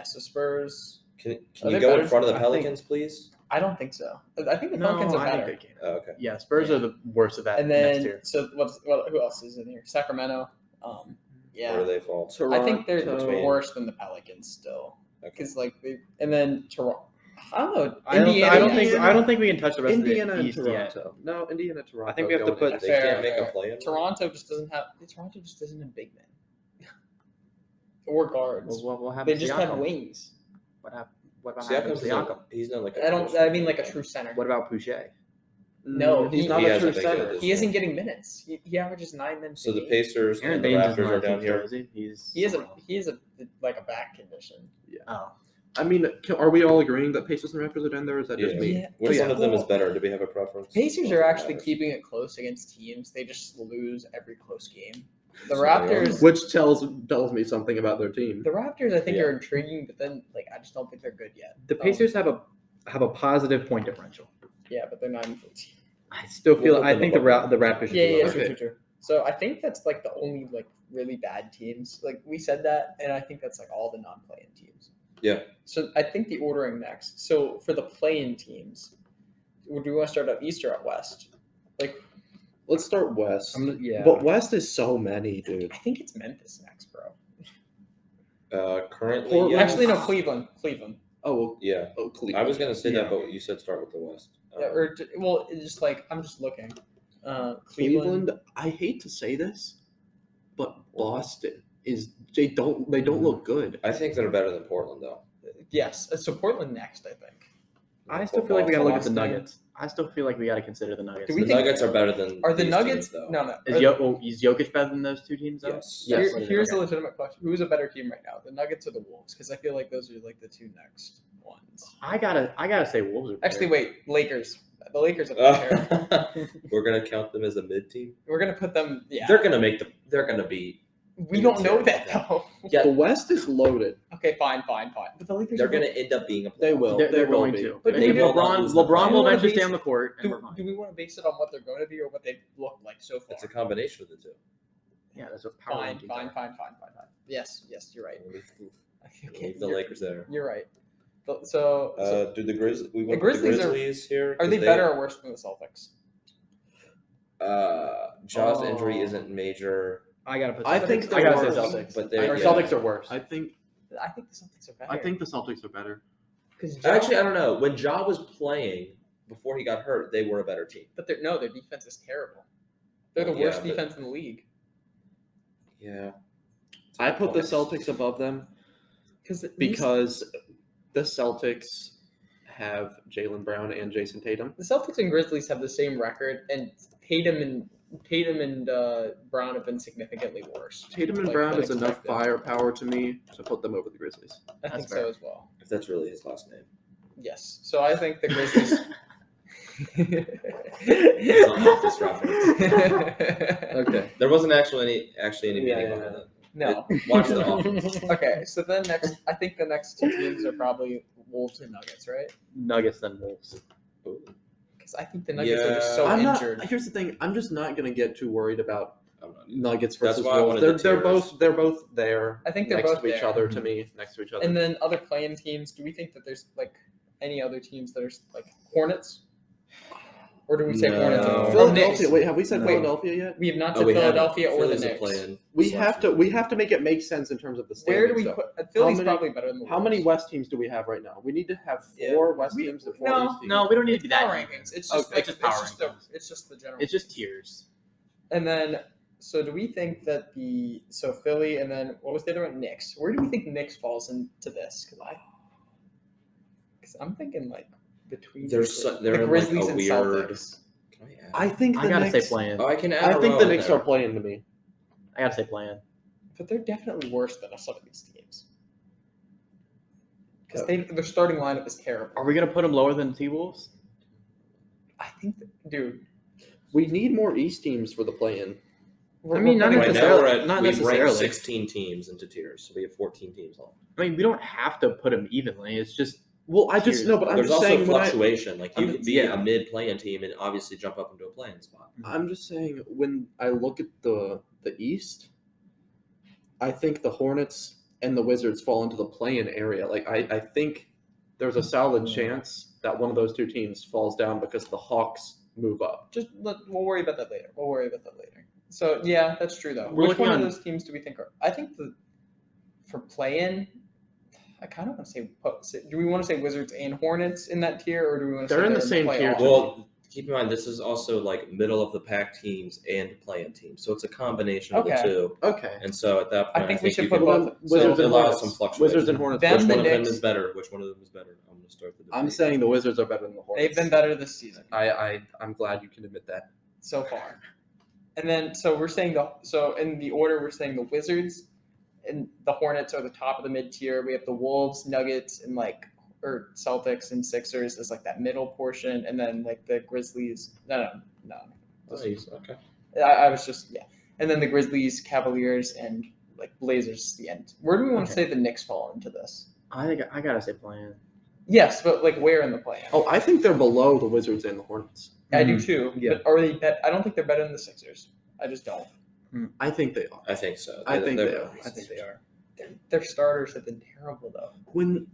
Spurs. Can Are you they go better? in front of the I think- Pelicans, please? I don't think so. I think the No, Pelicans are I better. think they can. Oh, okay. Yeah, Spurs are the worst of that And next then year. so who else is in here? Sacramento. Where do Yeah, they fall? I think they're Toronto. worse than the Pelicans still, Okay. because like and then Toronto. I don't know. I don't Indiana- think we can touch the rest Indiana of the and East Toronto. No, Indiana, Toronto. I think we have to going put- They Fair, can't make fair. a play in. Toronto just doesn't have big men or guards. Well, what They happened to just have Siakam? wings. What about Siakam's Siakam? not, he's not like. A I don't. true I mean, shooter. like a true center. What about Pouchet? No, he's he- not he a hasn't true been good center. this He isn't getting minutes. He averages 9 minutes. So a the game. Pacers Aaron and the Baines is Raptors not are a down team here. is he? He's He is a like a back condition. Oh, I mean, are we all agreeing that Pacers and Raptors are down there? Or is that just Yeah. me? Yeah. Which one of them is Well, better? Do we have a preference? Pacers Well, are it actually matters. keeping it close against teams. They just lose every close game. The So they are. Raptors, Which tells me something about their team. the Raptors, I think Yeah. are intriguing, but then like I just don't think they're good yet. the Pacers have a positive point differential. Yeah, but they're 9-14. I still We'll feel. put I them think the above them. Raptors should Yeah, be yeah, lower. true, Okay. true. So I think that's like the only like really bad teams. Like we said that, and I think that's like all the non-playing teams. Yeah. So I think the ordering next. So for the play-in teams, do we want to start out East or out West? Like Let's start West. Yeah. But West is so many, dude. I think it's Memphis next, bro. Currently, Portland- yes. Actually, no, Cleveland. Oh, well, Yeah, Cleveland. I was gonna say Yeah. that, but you said start with the West. Yeah, well, it's just like I'm just looking. Cleveland. Cleveland. I hate to say this, but Boston is they don't look good. I think they're better than Portland, though. Yes. So Portland next, I think. I still feel like we gotta look at the Boston. Nuggets. I still feel like we gotta consider the Nuggets. Do we The think- Nuggets are better than. Are the these Nuggets? teams, though. No. Is Jokic better than those two teams? Though? Yes. Yes. Here's a Okay. legitimate question: Who's a better team right now, the Nuggets or the Wolves? Because I feel like those are like the two next ones. I gotta say Wolves are better. Actually, wait, Lakers. The Lakers are terrible. We're gonna count them as a mid team. We're gonna put them. Yeah. They're gonna make the. They're gonna be. We don't know that though. Yeah, The West is loaded. Okay, fine. But the Lakers. they're are gonna end up being a. They playoff will. team. They're They will going be. to. But But they will not lose the LeBron will playoffs. eventually Do stay on the court, and we're Do, fine. do we want to base it on what they're going to be or what they've looked like so far? It's a combination of the two. Yeah, that's what power Fine. rankings are. Yes, you're right. Leave the Lakers there. You're right. So Do the Grizzlies? We want the Grizzlies are- Grizzlies here. are 'Cause they better or worse than the Celtics? Jaw's Oh. injury isn't major, I gotta put. I Celtics. think I they're gotta say worse. Celtics. but Or they're Celtics are worse. I think I think the Celtics are better. I think the Celtics are better. because Actually, I don't know. When Ja was playing before he got hurt, they were a better team. but their defense is terrible. They're the Well, yeah, worst but- defense in the league. Yeah. I put the Celtics above them because the Celtics have Jaylen Brown and Jason Tatum. the Celtics and Grizzlies have the same record, and Tatum and Brown have been significantly worse. Tatum and Like, Brown than is enough expected. firepower to me to put them over the Grizzlies. I think That's fair. so as well. If that's really his last name. Yes. So I think the Grizzlies. It's not Office reference. Okay. There wasn't actually any meaning Yeah, behind it. No. Watch the Office. Okay, so then I think the next two teams are probably Wolves and Nuggets, right? Nuggets than Wolves. Ooh. Because I think the Nuggets are just Yeah. so I'm not. injured. Here's the thing. I'm just not gonna get too worried about I'm not- Nuggets That's versus why I Wolves. wanted the They're tiers. both there. I think they're next both to each there. other to me. Next to each other. And then other playing teams, do we think that there's like any other teams that are like Hornets? Or do we say No. Hornets? Or Philadelphia. Knicks? Wait, have we said No. Philadelphia yet? We have not Oh, said we haven't. Philadelphia or the Philly's a Knicks. play-in We slash have to. We have to make it make sense in terms of the Where do standings. we though. put? Philly's many- probably better than the How many Wolves. West teams do we have right now? We need to have Yeah. 4 West We- teams and 4 no. East teams. No, we don't need to be Power that. rankings. It's just Okay, like, it's just power it's just the general. It's just tiers. And then, so do we think that so Philly and then what was the other one? Knicks. Where do we think Knicks falls into this? Because I'm thinking like between They're the in Grizzlies like a and weird. Celtics. Can I add? I think the I gotta Knicks, say playing. Oh, I can add. I a think row the in Knicks there. are playing to me. I gotta say playing. But they're definitely worse than some of these teams. Because their starting lineup is terrible. Are we gonna put them lower than T-Wolves? I think, dude. We need more East teams for the play-in. I mean, not putting- Right now necessarily- we're at not we've ranked necessarily. 16 teams into tiers, so we have 14 teams left. I mean, we don't have to put them evenly. It's just Well, I just Tiers. know, but I'm There's just also saying when fluctuation. Like you I'm- could be yeah. a mid play-in team and obviously jump up into a play-in spot. I'm just saying when I look at the East, I think the Hornets and the Wizards fall into the play-in area. Like I think there's a solid chance that one of those two teams falls down because the Hawks move up. We'll worry about that later. So yeah, that's true though. We're Which looking one of on- those teams do we think are? I think for play-in, I kind of want to say. Do we want to say Wizards and Hornets in that tier, or do we want to? They're say in the same tier, playoff? too. Well, keep in mind this is also like middle of the pack teams and play-in teams, so it's a combination of the Okay. two. Okay. And so at that point, I think we should you put can, both. so Wizards it and allows Hornets. some fluctuation. Wizards and Hornets. Them, Which the one of them Knicks. is better? Which one of them is better? I'm gonna start the debate. I'm saying the Wizards are better than the Hornets. They've been better this season I'm glad you can admit that. so far. And then, so we're saying so in the order, we're saying the Wizards and the Hornets are the top of the mid tier. We have the Wolves, Nuggets, and or Celtics and Sixers as like that middle portion, and then like the Grizzlies. No. Oh, okay. I was just and then the Grizzlies, Cavaliers, and like Blazers is the end. Where do we want to say the Knicks fall into this? I think I gotta say playing. Yes, but like where in the play? Oh, I think they're below the Wizards and the Hornets. I do too. Yeah. But are they? I don't think they're better than the Sixers. I just don't. I think they are. I think so. I think They're they better. are. I think they are. Their starters have been terrible though. When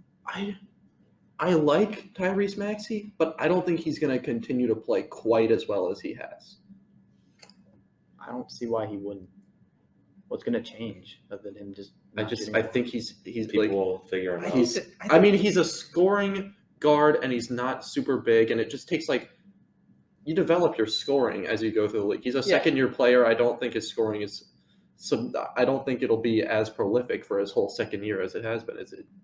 I like Tyrese Maxey, but I don't think he's going to continue to play quite as well as he has. I don't see why he wouldn't. What's gonna change other than him just? I think he's People like will figure him out. he's. I mean, he's a scoring guard, and he's not super big, and it just takes you develop your scoring as you go through the league. He's a second-year player. I don't think his scoring is. So I don't think it'll be as prolific for his whole second year as it has been.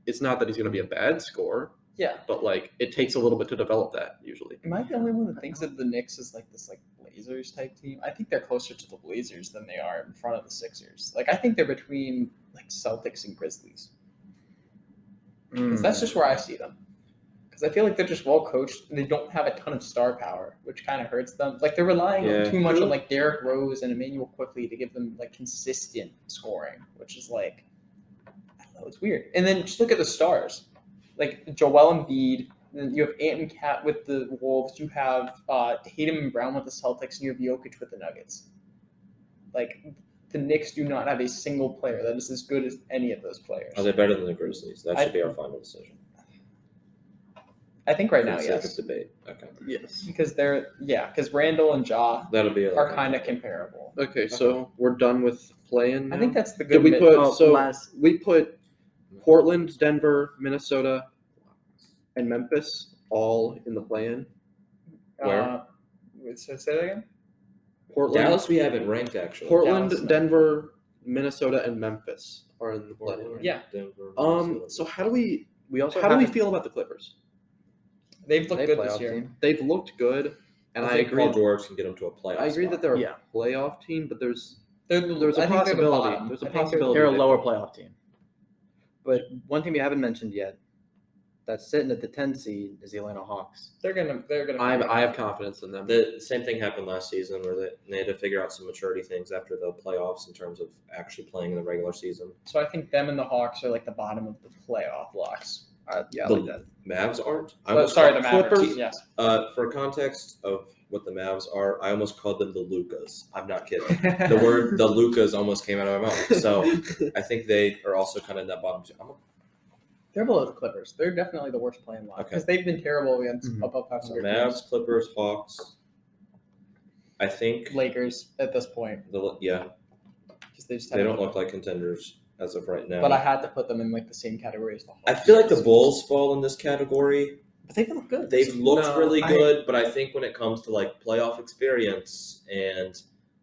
It's not that he's going to be a bad scorer, Yeah. but it takes a little bit to develop that usually. Am I the only one that thinks of the Knicks as like this Blazers type team? I think they're closer to the Blazers than they are in front of the Sixers. Like I think they're between Celtics and Grizzlies. 'Cause that's just where I see them. Because I feel like they're just well coached and they don't have a ton of star power, which kind of hurts them. Like they're relying Yeah. too much on Derrick Rose and Emmanuel Quickly to give them consistent scoring, which is I don't know, it's weird. And then just look at the stars, like Joel Embiid. Then you have Ant and Cat with the Wolves. You have Tatum and Brown with the Celtics, and you have Jokic with the Nuggets. The Knicks do not have a single player that is as good as any of those players. Are they better than the Grizzlies? That should be our final decision. I think right For now, the sake of yes, debate. Okay. Yes. because because Randall and Ja That'll be are kind of comparable. Okay, so we're done with playing. I think that's the good. Did we mid- put we put Portland, Denver, Minnesota, and Memphis all in the play-in? Where? So say that again. Portland, Dallas, we haven't ranked actually. Portland, Dallas, no. Denver, Minnesota, and Memphis are in the play-in. Portland, Yeah. Denver, So Minnesota. how do we also how do we haven't- feel about the Clippers? They've looked They good playoff this year. team. They've looked good, and I think agree. Paul George can get them to a playoff. I agree spot. that they're a Yeah. playoff team, but there's They're There's a I think they're the possibility. bottom. There's a I think they're- possibility. They're a they lower could. playoff team. But one team we haven't mentioned yet, that's sitting at the 10 seed, is the Atlanta Hawks. They're gonna. I have confidence in them. The same thing happened last season where they had to figure out some maturity things after the playoffs in terms of actually playing in the regular season. So I think them and the Hawks are the bottom of the playoff blocks. Yeah, I The like that. Mavs aren't. I But almost sorry, the called- Mavericks. Clippers? Yes. For context of what the Mavs are, I almost called them the Lucas. I'm not kidding. The word the Lucas almost came out of my mouth. So I think they are also kind of in that bottom two. They're below the Clippers. They're definitely the worst play in line Okay. because they've been terrible against Mhm. above So 500 Mavs, teams. Clippers, Hawks. I think Lakers at this point because they just they haven't don't look looked- like contenders as of right now. But I had to put them in like the same category as the Hawks. I feel like the Bulls fall in this category. But they look good. They've looked No, really good, but I think when it comes to like playoff experience and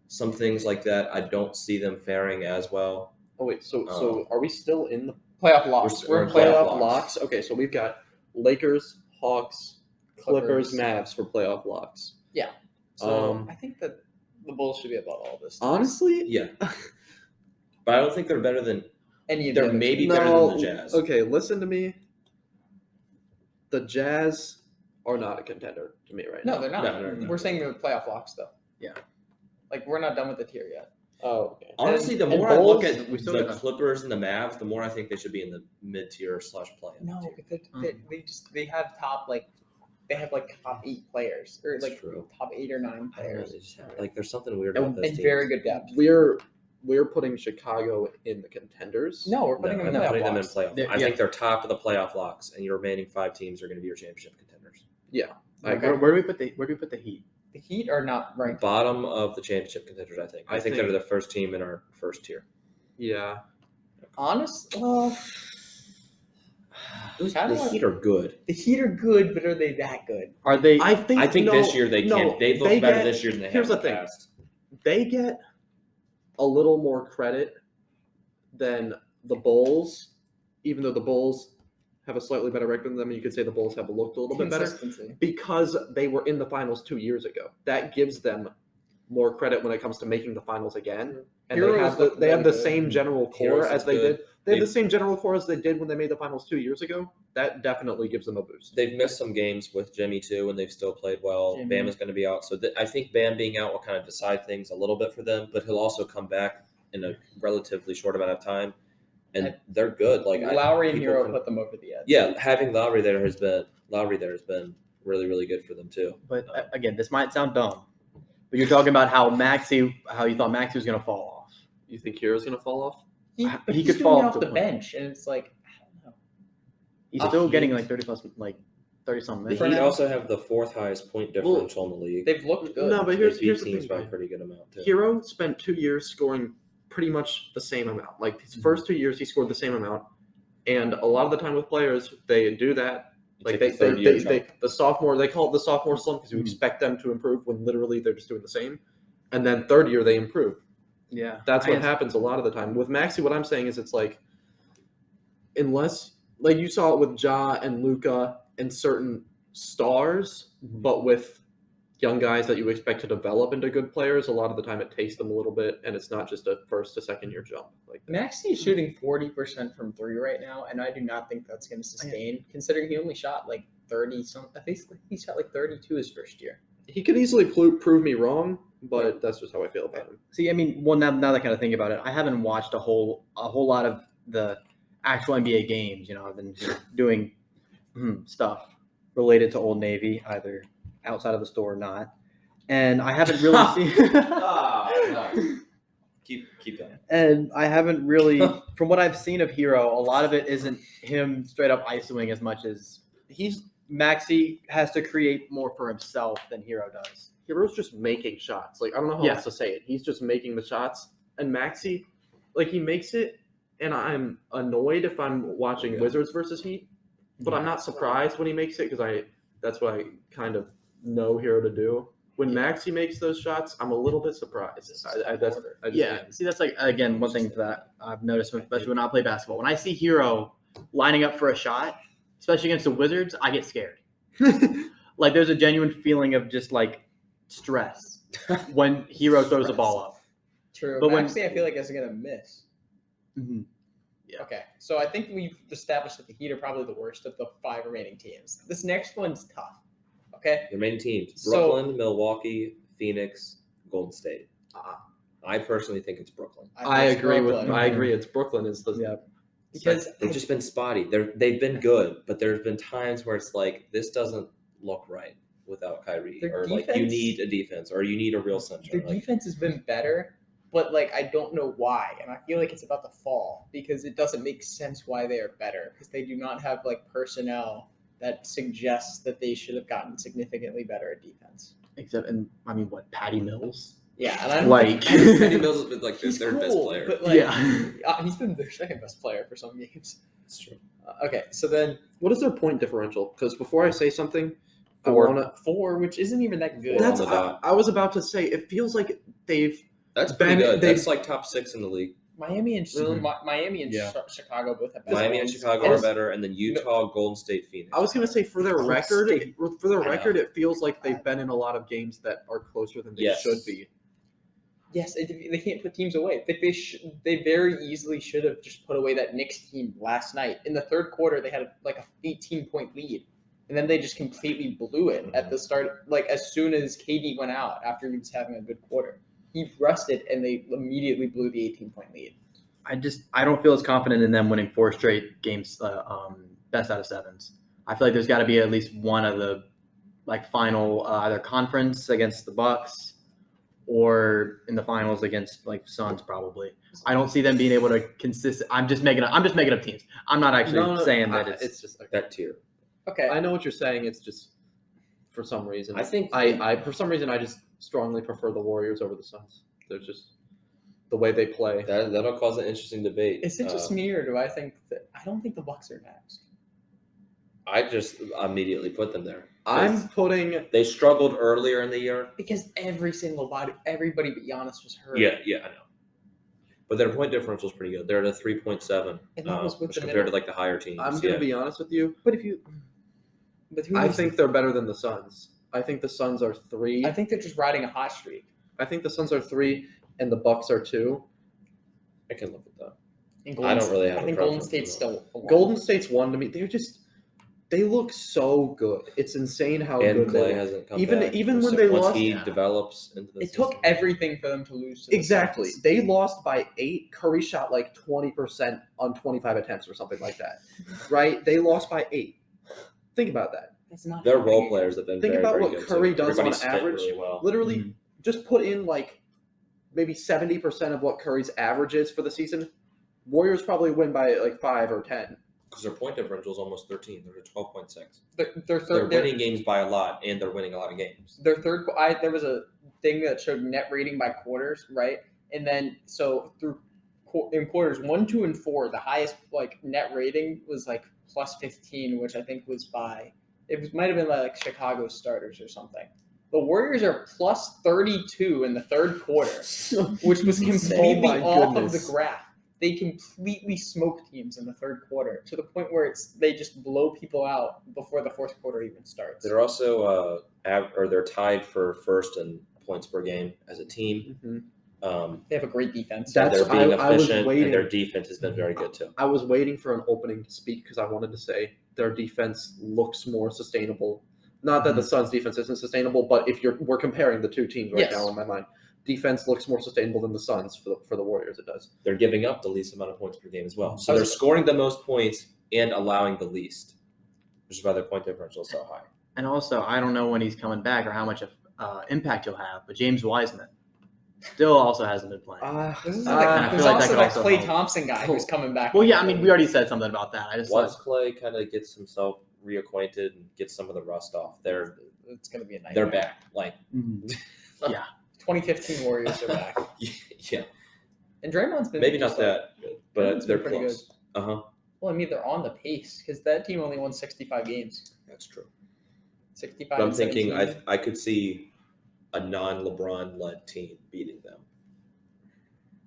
some things like that, I don't see them faring as well. Oh wait, so are we still in the playoff locks. We're We're in in playoff playoff playoff locks. locks? Okay, so we've got Lakers, Hawks, Clippers, Clippers. Mavs for playoff locks. So I think that the Bulls should be above all this. Honestly, Yeah, but I don't think they're better than. Any of They're the other maybe teams. better than the Jazz. Okay, listen to me. The Jazz are not a contender to me right now. No, they're not. No. We're saying they're playoff locks though. Yeah. Like we're not done with the tier yet. Oh, okay. Honestly, the and more I look Bulls, at we still the got- Clippers and the Mavs, the more I think they should be in the mid-tier / play. No, but they have top like they have like top 8 players or That's like true. top 8 or 9 I don't know, players they just have, like there's something weird about those and teams. very good depth. we're putting Chicago in the contenders. No, we're No, putting them in I'm playoff putting them in locks. playoff. I think they're top of the playoff locks, and your remaining 5 teams are going to be your championship contenders. Okay. Where do we put the Heat? The Heat are not ranked. Bottom of the championship contenders, I think. I think they're the first team in our first tier. Yeah. Honest, well, The How do I- Heat are good. the Heat are good, but are they that good? Are they? I think This year they can. They've looked better get- this year than they here's have the in the thing. past. They get a little more credit than the Bulls, even though the Bulls have a slightly better record than them. You could say the Bulls have looked a little bit better Consistency. because they were in the finals 2 years ago. That gives them more credit when it comes to making the finals again. And Heroes look they have really the good. same general core Heroes as is they good. did. They have They- the same general core as they did when they made the finals 2 years ago. That definitely gives them a boost. They've missed some games with Jimmy too, and they've still played well. Jimmy. Bam is going to be out, so I think Bam being out will kind of decide things a little bit for them. But he'll also come back in a relatively short amount of time, and they're good. Like Lowry and people Hero can- put them over the edge. Yeah, having Lowry there has been really, really good for them too. But again, this might sound dumb, but you're talking about how you thought Maxey was going to fall off. You think Hero's going to fall off? He He he's could fall doing it off off to the a point. bench, and it's like I don't know. He's still getting like 30 plus, like 30 something The minutes. For Heat now- also have the 4th highest point differential in the league. They've looked good. No, but They here's beat the teams thing. by a Brian. pretty good amount too. Hero spent 2 years scoring pretty much the same amount. Like his first 2 years, he scored the same amount. And a lot of the time with players, they do that. You Like take they the third year they jump. the sophomore, they call it the sophomore slump because you Mhm. expect them to improve when literally they're just doing the same. And then third year they improve. Yeah, That's I what guess- happens a lot of the time. With Maxi, what I'm saying is it's like unless like you saw it with Ja and Luca and certain stars, Mhm. but with young guys that you expect to develop into good players, a lot of the time it takes them a little bit, and it's not just a first to second year jump like that. Maxey is shooting 40% from 3 right now, and I do not think that's going to sustain. Considering he only shot like 30 some. I think he shot like 32 his first year. He could easily prove me wrong, but that's just how I feel about him. See, I mean, well, now that I kind of think about it, I haven't watched a whole lot of the actual NBA games. You know, I've been doing stuff related to Old Navy, either outside of the store or not, and I haven't really seen. No. Keep going. And I haven't really, from what I've seen of Hero, a lot of it isn't him straight up ISOing as much as Maxey has to create more for himself than Hero does. Hero's just making shots. Like I don't know how Yeah. else to say it. He's just making the shots, and Maxi, like he makes it, and I'm annoyed if I'm watching Wizards versus Heat, but I'm not surprised when he makes it because that's what I kind of know Hero to do. When Maxi makes those shots, I'm a little bit surprised. I just Yeah, see, that's like, again, one thing that I've noticed, especially when I play basketball. When I see Hero lining up for a shot, especially against the Wizards, I get scared. Like, there's a genuine feeling of just like stress when Hero throws the ball up. True. But But when- Maxey, I feel like is going to miss. Yeah. Okay, so I think we've established that the Heat are probably the worst of the 5 remaining teams. This next one's tough. Okay. Your main teams: So- Brooklyn, Milwaukee, Phoenix, Golden State. I personally think it's Brooklyn. I think it's agree Brooklyn. I agree. It's Brooklyn is the Yeah. Because They've just been spotty. They've been good, but there's been times where it's like this doesn't look right without Kyrie, Their or like you defense- need a defense, or you need a real center. their Like, defense has been better, but like I don't know why, and I feel like it's about to fall because it doesn't make sense why they are better because they do not have like personnel that suggests that they should have gotten significantly better at defense. Except, and I mean, what, Patty Mills? Yeah, and I don't Like, Kenny Mills has been like he's their cool, best player. but like yeah. he's been their second best player for some games. It's true. Okay, so then What is their point differential? Because before I say something, I 4. want to. 4, which isn't even that good. Four on That's the dot. I was about to say. It feels like they've. That's pretty Ben- good. they- That's like top 6 in the league. Miami and Really? Miami and Yeah. Chicago both have better Miami and ones. Chicago are better, and then Utah, Golden State, Phoenix. I was gonna say for their Golden record, State. for their I know. record, it feels like they've been in a lot of games that are closer than they Yes. should be. Yes, they can't put teams away. They very easily should have just put away that Knicks team last night. In the third quarter, they had like a 18-point lead, and then they just completely blew it at the start. Like as soon as KD went out after he was having a good quarter, he rested, and they immediately blew the 18-point lead. I don't feel as confident in them winning 4 straight games, best out of 7s. I feel like there's got to be at least one of the like final either conference against the Bucks or in the finals against like Suns probably. I don't see them being able to consistent. I'm just making up teams. I'm not actually saying that it's just okay. that tier. Okay, I know what you're saying. It's just for some reason. I think I for some reason I just strongly prefer the Warriors over the Suns. They're just the way they play. that'll cause an interesting debate. is it just me or do I think that I don't think the Bucks are next? I just immediately put them there. I'm putting. They struggled earlier in the year. Because everybody but Giannis was hurt. Yeah, I know. But their point differential is pretty good. They're at a 3.7, And that was with which the compared middle. to like the higher teams. I'm gonna be honest with you. But who I knows? think they're better than the Suns. I think the Suns are 3. I think they're just riding a hot streak. I think the Suns are 3 and the Bucks are 2. I can live with that. And I don't really have I a think Golden preference State's for them. still a one. Golden State's 1 to me. They look so good. It's insane how And good Clay they look. hasn't come Even- back. even So when they once lost- he Yeah. develops into the It took system. everything for them to lose. To the Exactly. Suns. They lost by 8. Curry shot like 20% on 25 attempts or something like that. Right? They lost by 8. Think about that. That's not Their happening. role players have been Think very, about very what good, Curry too. does on Everybody's fit average. really well. Literally, Mhm. just put in like maybe 70% of what Curry's average is for the season. Warriors probably win by like 5 or 10. Because their point differential is almost 13. They're at 12.6. Their They're third. winning games by a lot, and they're winning a lot of games. Their third. There was a thing that showed net rating by quarters, right? And then so in quarters 1, 2, and 4, the highest like net rating was like plus 15, which I think was by might have been like Chicago starters or something. The Warriors are plus 32 in the third quarter, which was completely my off goodness. of the graph. They completely smoke teams in the third quarter to the point where they just blow people out before the fourth quarter even starts. They're also they're tied for first in points per game as a team. Mm-hmm. They have a great defense. That's- They're being I was efficient, waiting. and their defense has been very good too. I was waiting for an opening to speak because I wanted to say their defense looks more sustainable. Not that the Suns' defense isn't sustainable, but if we're comparing the two teams right Yes. now in my mind, defense looks more sustainable than the Suns for the Warriors. It does. They're giving up the least amount of points per game as well. So they're scoring the most points and allowing the least, which is why their point differential is so high. And also, I don't know when he's coming back or how much impact he'll have, but James Wiseman still also hasn't been playing. This is I like, feel there's like that also could that also Klay help. Thompson guy who's coming back. Well, yeah, I mean, we already said something about that. I just Once Clay kind of gets himself reacquainted and gets some of the rust off, It's gonna be a nightmare. they're back. Like, Mhm. 2015 Warriors are back, yeah, and Draymond's been maybe just not like- that good, but Draymond's they're been pretty close. Well, I mean, they're on the pace because that team only won 65 games. That's true. 65. But I'm and thinking 17. I could see a non-LeBron led team beating them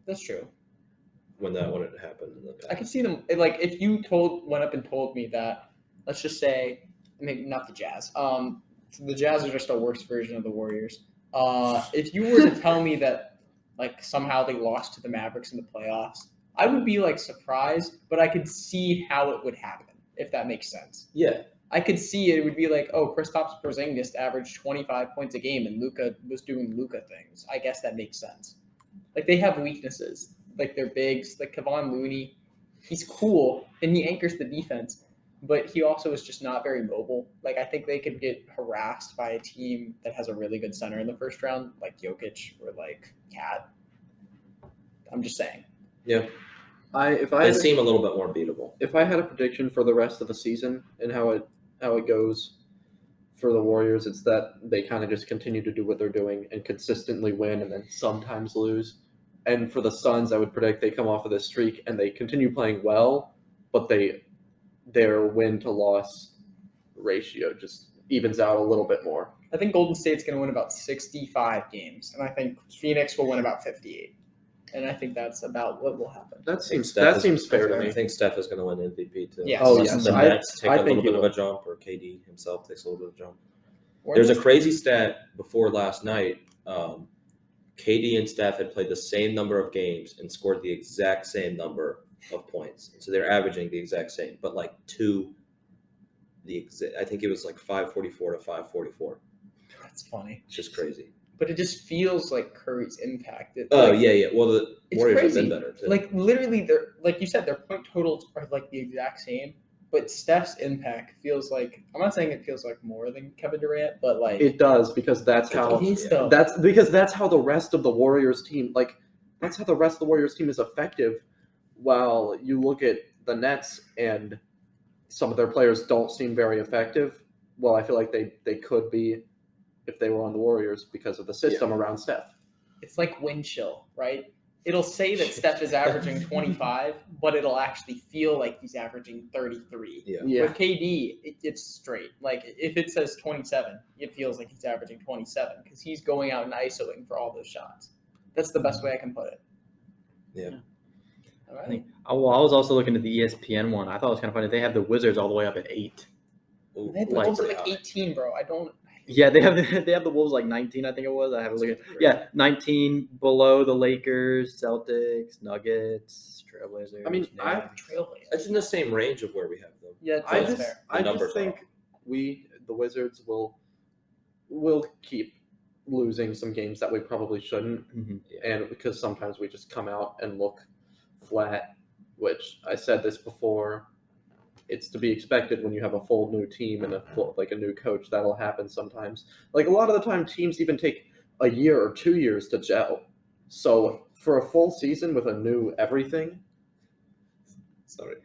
That's true. when it happened in the past. I could see them like if you went up and told me that. Let's just say, maybe not the Jazz. The Jazz are just a worse version of the Warriors. If you were to tell me that like somehow they lost to the Mavericks in the playoffs, I would be like surprised, but I could see how it would happen if that makes sense. Yeah, I could see it would be like, oh, Kristaps Porzingis averaged 25 points a game and Luka was doing Luka things. I guess that makes sense. Like they have weaknesses, like they're bigs, like Kevon Looney. He's cool and he anchors the defense, but he also is just not very mobile. Like I think they could get harassed by a team that has a really good center in the first round, like Jokic or like Cat. I'm just saying. Yeah, If I they had, seem a little bit more beatable. if I had a prediction for the rest of the season and how it goes for the Warriors, it's that they kind of just continue to do what they're doing and consistently win and then sometimes lose. And for the Suns, I would predict they come off of this streak and they continue playing well, but their win to loss ratio just evens out a little bit more. I think Golden State's going to win about 65 games, and I think Phoenix will win about 58. And I think that's about what will happen. That seems Steph seems fair to I me. think Steph is going to win MVP too. Yes. Oh, Unless yes. the I- Nets take I a think little he bit of will. a jump, or KD himself takes a little bit of a jump. Or There's a just- crazy stat before last night. KD and Steph had played the same number of games and scored the exact same number of points. So they're averaging the exact same, but like I think it was like 544 to 544. That's funny. It's just crazy. But it just feels like Curry's impacted. Oh, Like, yeah. Well, the it's Warriors crazy. have been better too. Like literally, they're like you said, their point totals are like the exact same. But Steph's impact feels like, I'm not saying it feels like more than Kevin Durant, but like It does because that's how it is though. that's how the rest of the Warriors team that's how the rest of the Warriors team is effective. While you look at the Nets and some of their players don't seem very effective. Well, I feel like they could be if they were on the Warriors because of the system around Steph. It's like wind chill, right? It'll say that Steph is averaging 25, but it'll actually feel like he's averaging 33. Yeah. With KD, it's straight. Like if it says 27, it feels like he's averaging 27 because he's going out and isoing for all those shots. That's the best way I can put it. Yeah. All I right. think. Well, I was also looking at the ESPN one. I thought it was kind of funny. They have the Wizards all the way up at 8. Ooh, They have the Like- Wolves at like 18, bro. I don't. Yeah, they have the Wolves like 19. I think it was. I have a look at. Yeah, 19 below the Lakers, Celtics, Nuggets, Trailblazers. I mean, Knicks. Trailblazers. It's in the same range of where we have them. Yeah, I that's just fair. I numbers just think the Wizards will keep losing some games that we probably shouldn't, Mhm. and because sometimes we just come out and look flat, which I said this before. It's to be expected when you have a full new team and a new coach. That'll happen sometimes. Like a lot of the time, teams even take a year or 2 years to gel. So for a full season with a new everything, Sorry.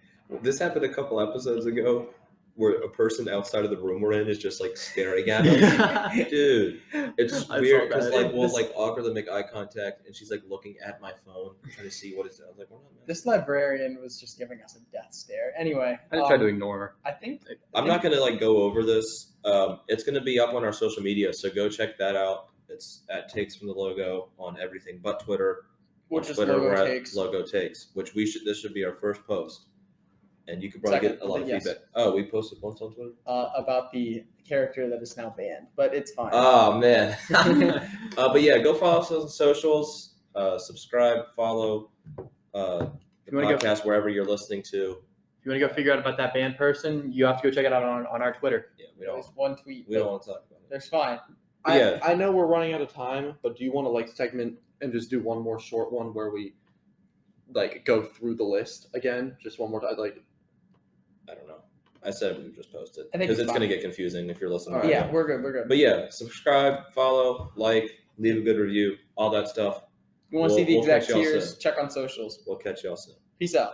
This happened a couple episodes ago where a person outside of the room we're in is just like staring at us. Dude, it's I saw weird because that. like we'll This- like awkwardly make eye contact and she's like looking at my phone trying to see what it's. I was like, we're not. This librarian was just giving us a death stare. Anyway, I just tried to ignore her. I think I'm not gonna like go over this. It's gonna be up on our social media, so go check that out. It's at Takes from the Logo on everything but Twitter. Which On is Twitter, Logo we're at Takes. Logo Takes, which this should be our first post, and you could probably Second, get a lot of yes. feedback. Oh, we posted once on Twitter. About the character that is now banned, but it's fine. Oh man. But yeah, go follow us on socials. Subscribe, follow the you wanna go- podcast wherever you're listening to. If you want to go figure out about that band person, you have to go check it out on our Twitter. Yeah, we don't. There's one tweet. We don't want to talk about it. There's fine. Yeah. I know we're running out of time, but do you want to like segment and just do one more short one where we like go through the list again? Just one more time, like I don't know. I said we would just post it I think because it's it's going to fine. get confusing if you're listening. All to right. Yeah, it. we're good. We're good. But yeah, subscribe, follow, like, leave a good review, all that stuff. you want to see the we'll catch exact y'all tiers? soon. Check on socials. We'll catch y'all soon. Peace out.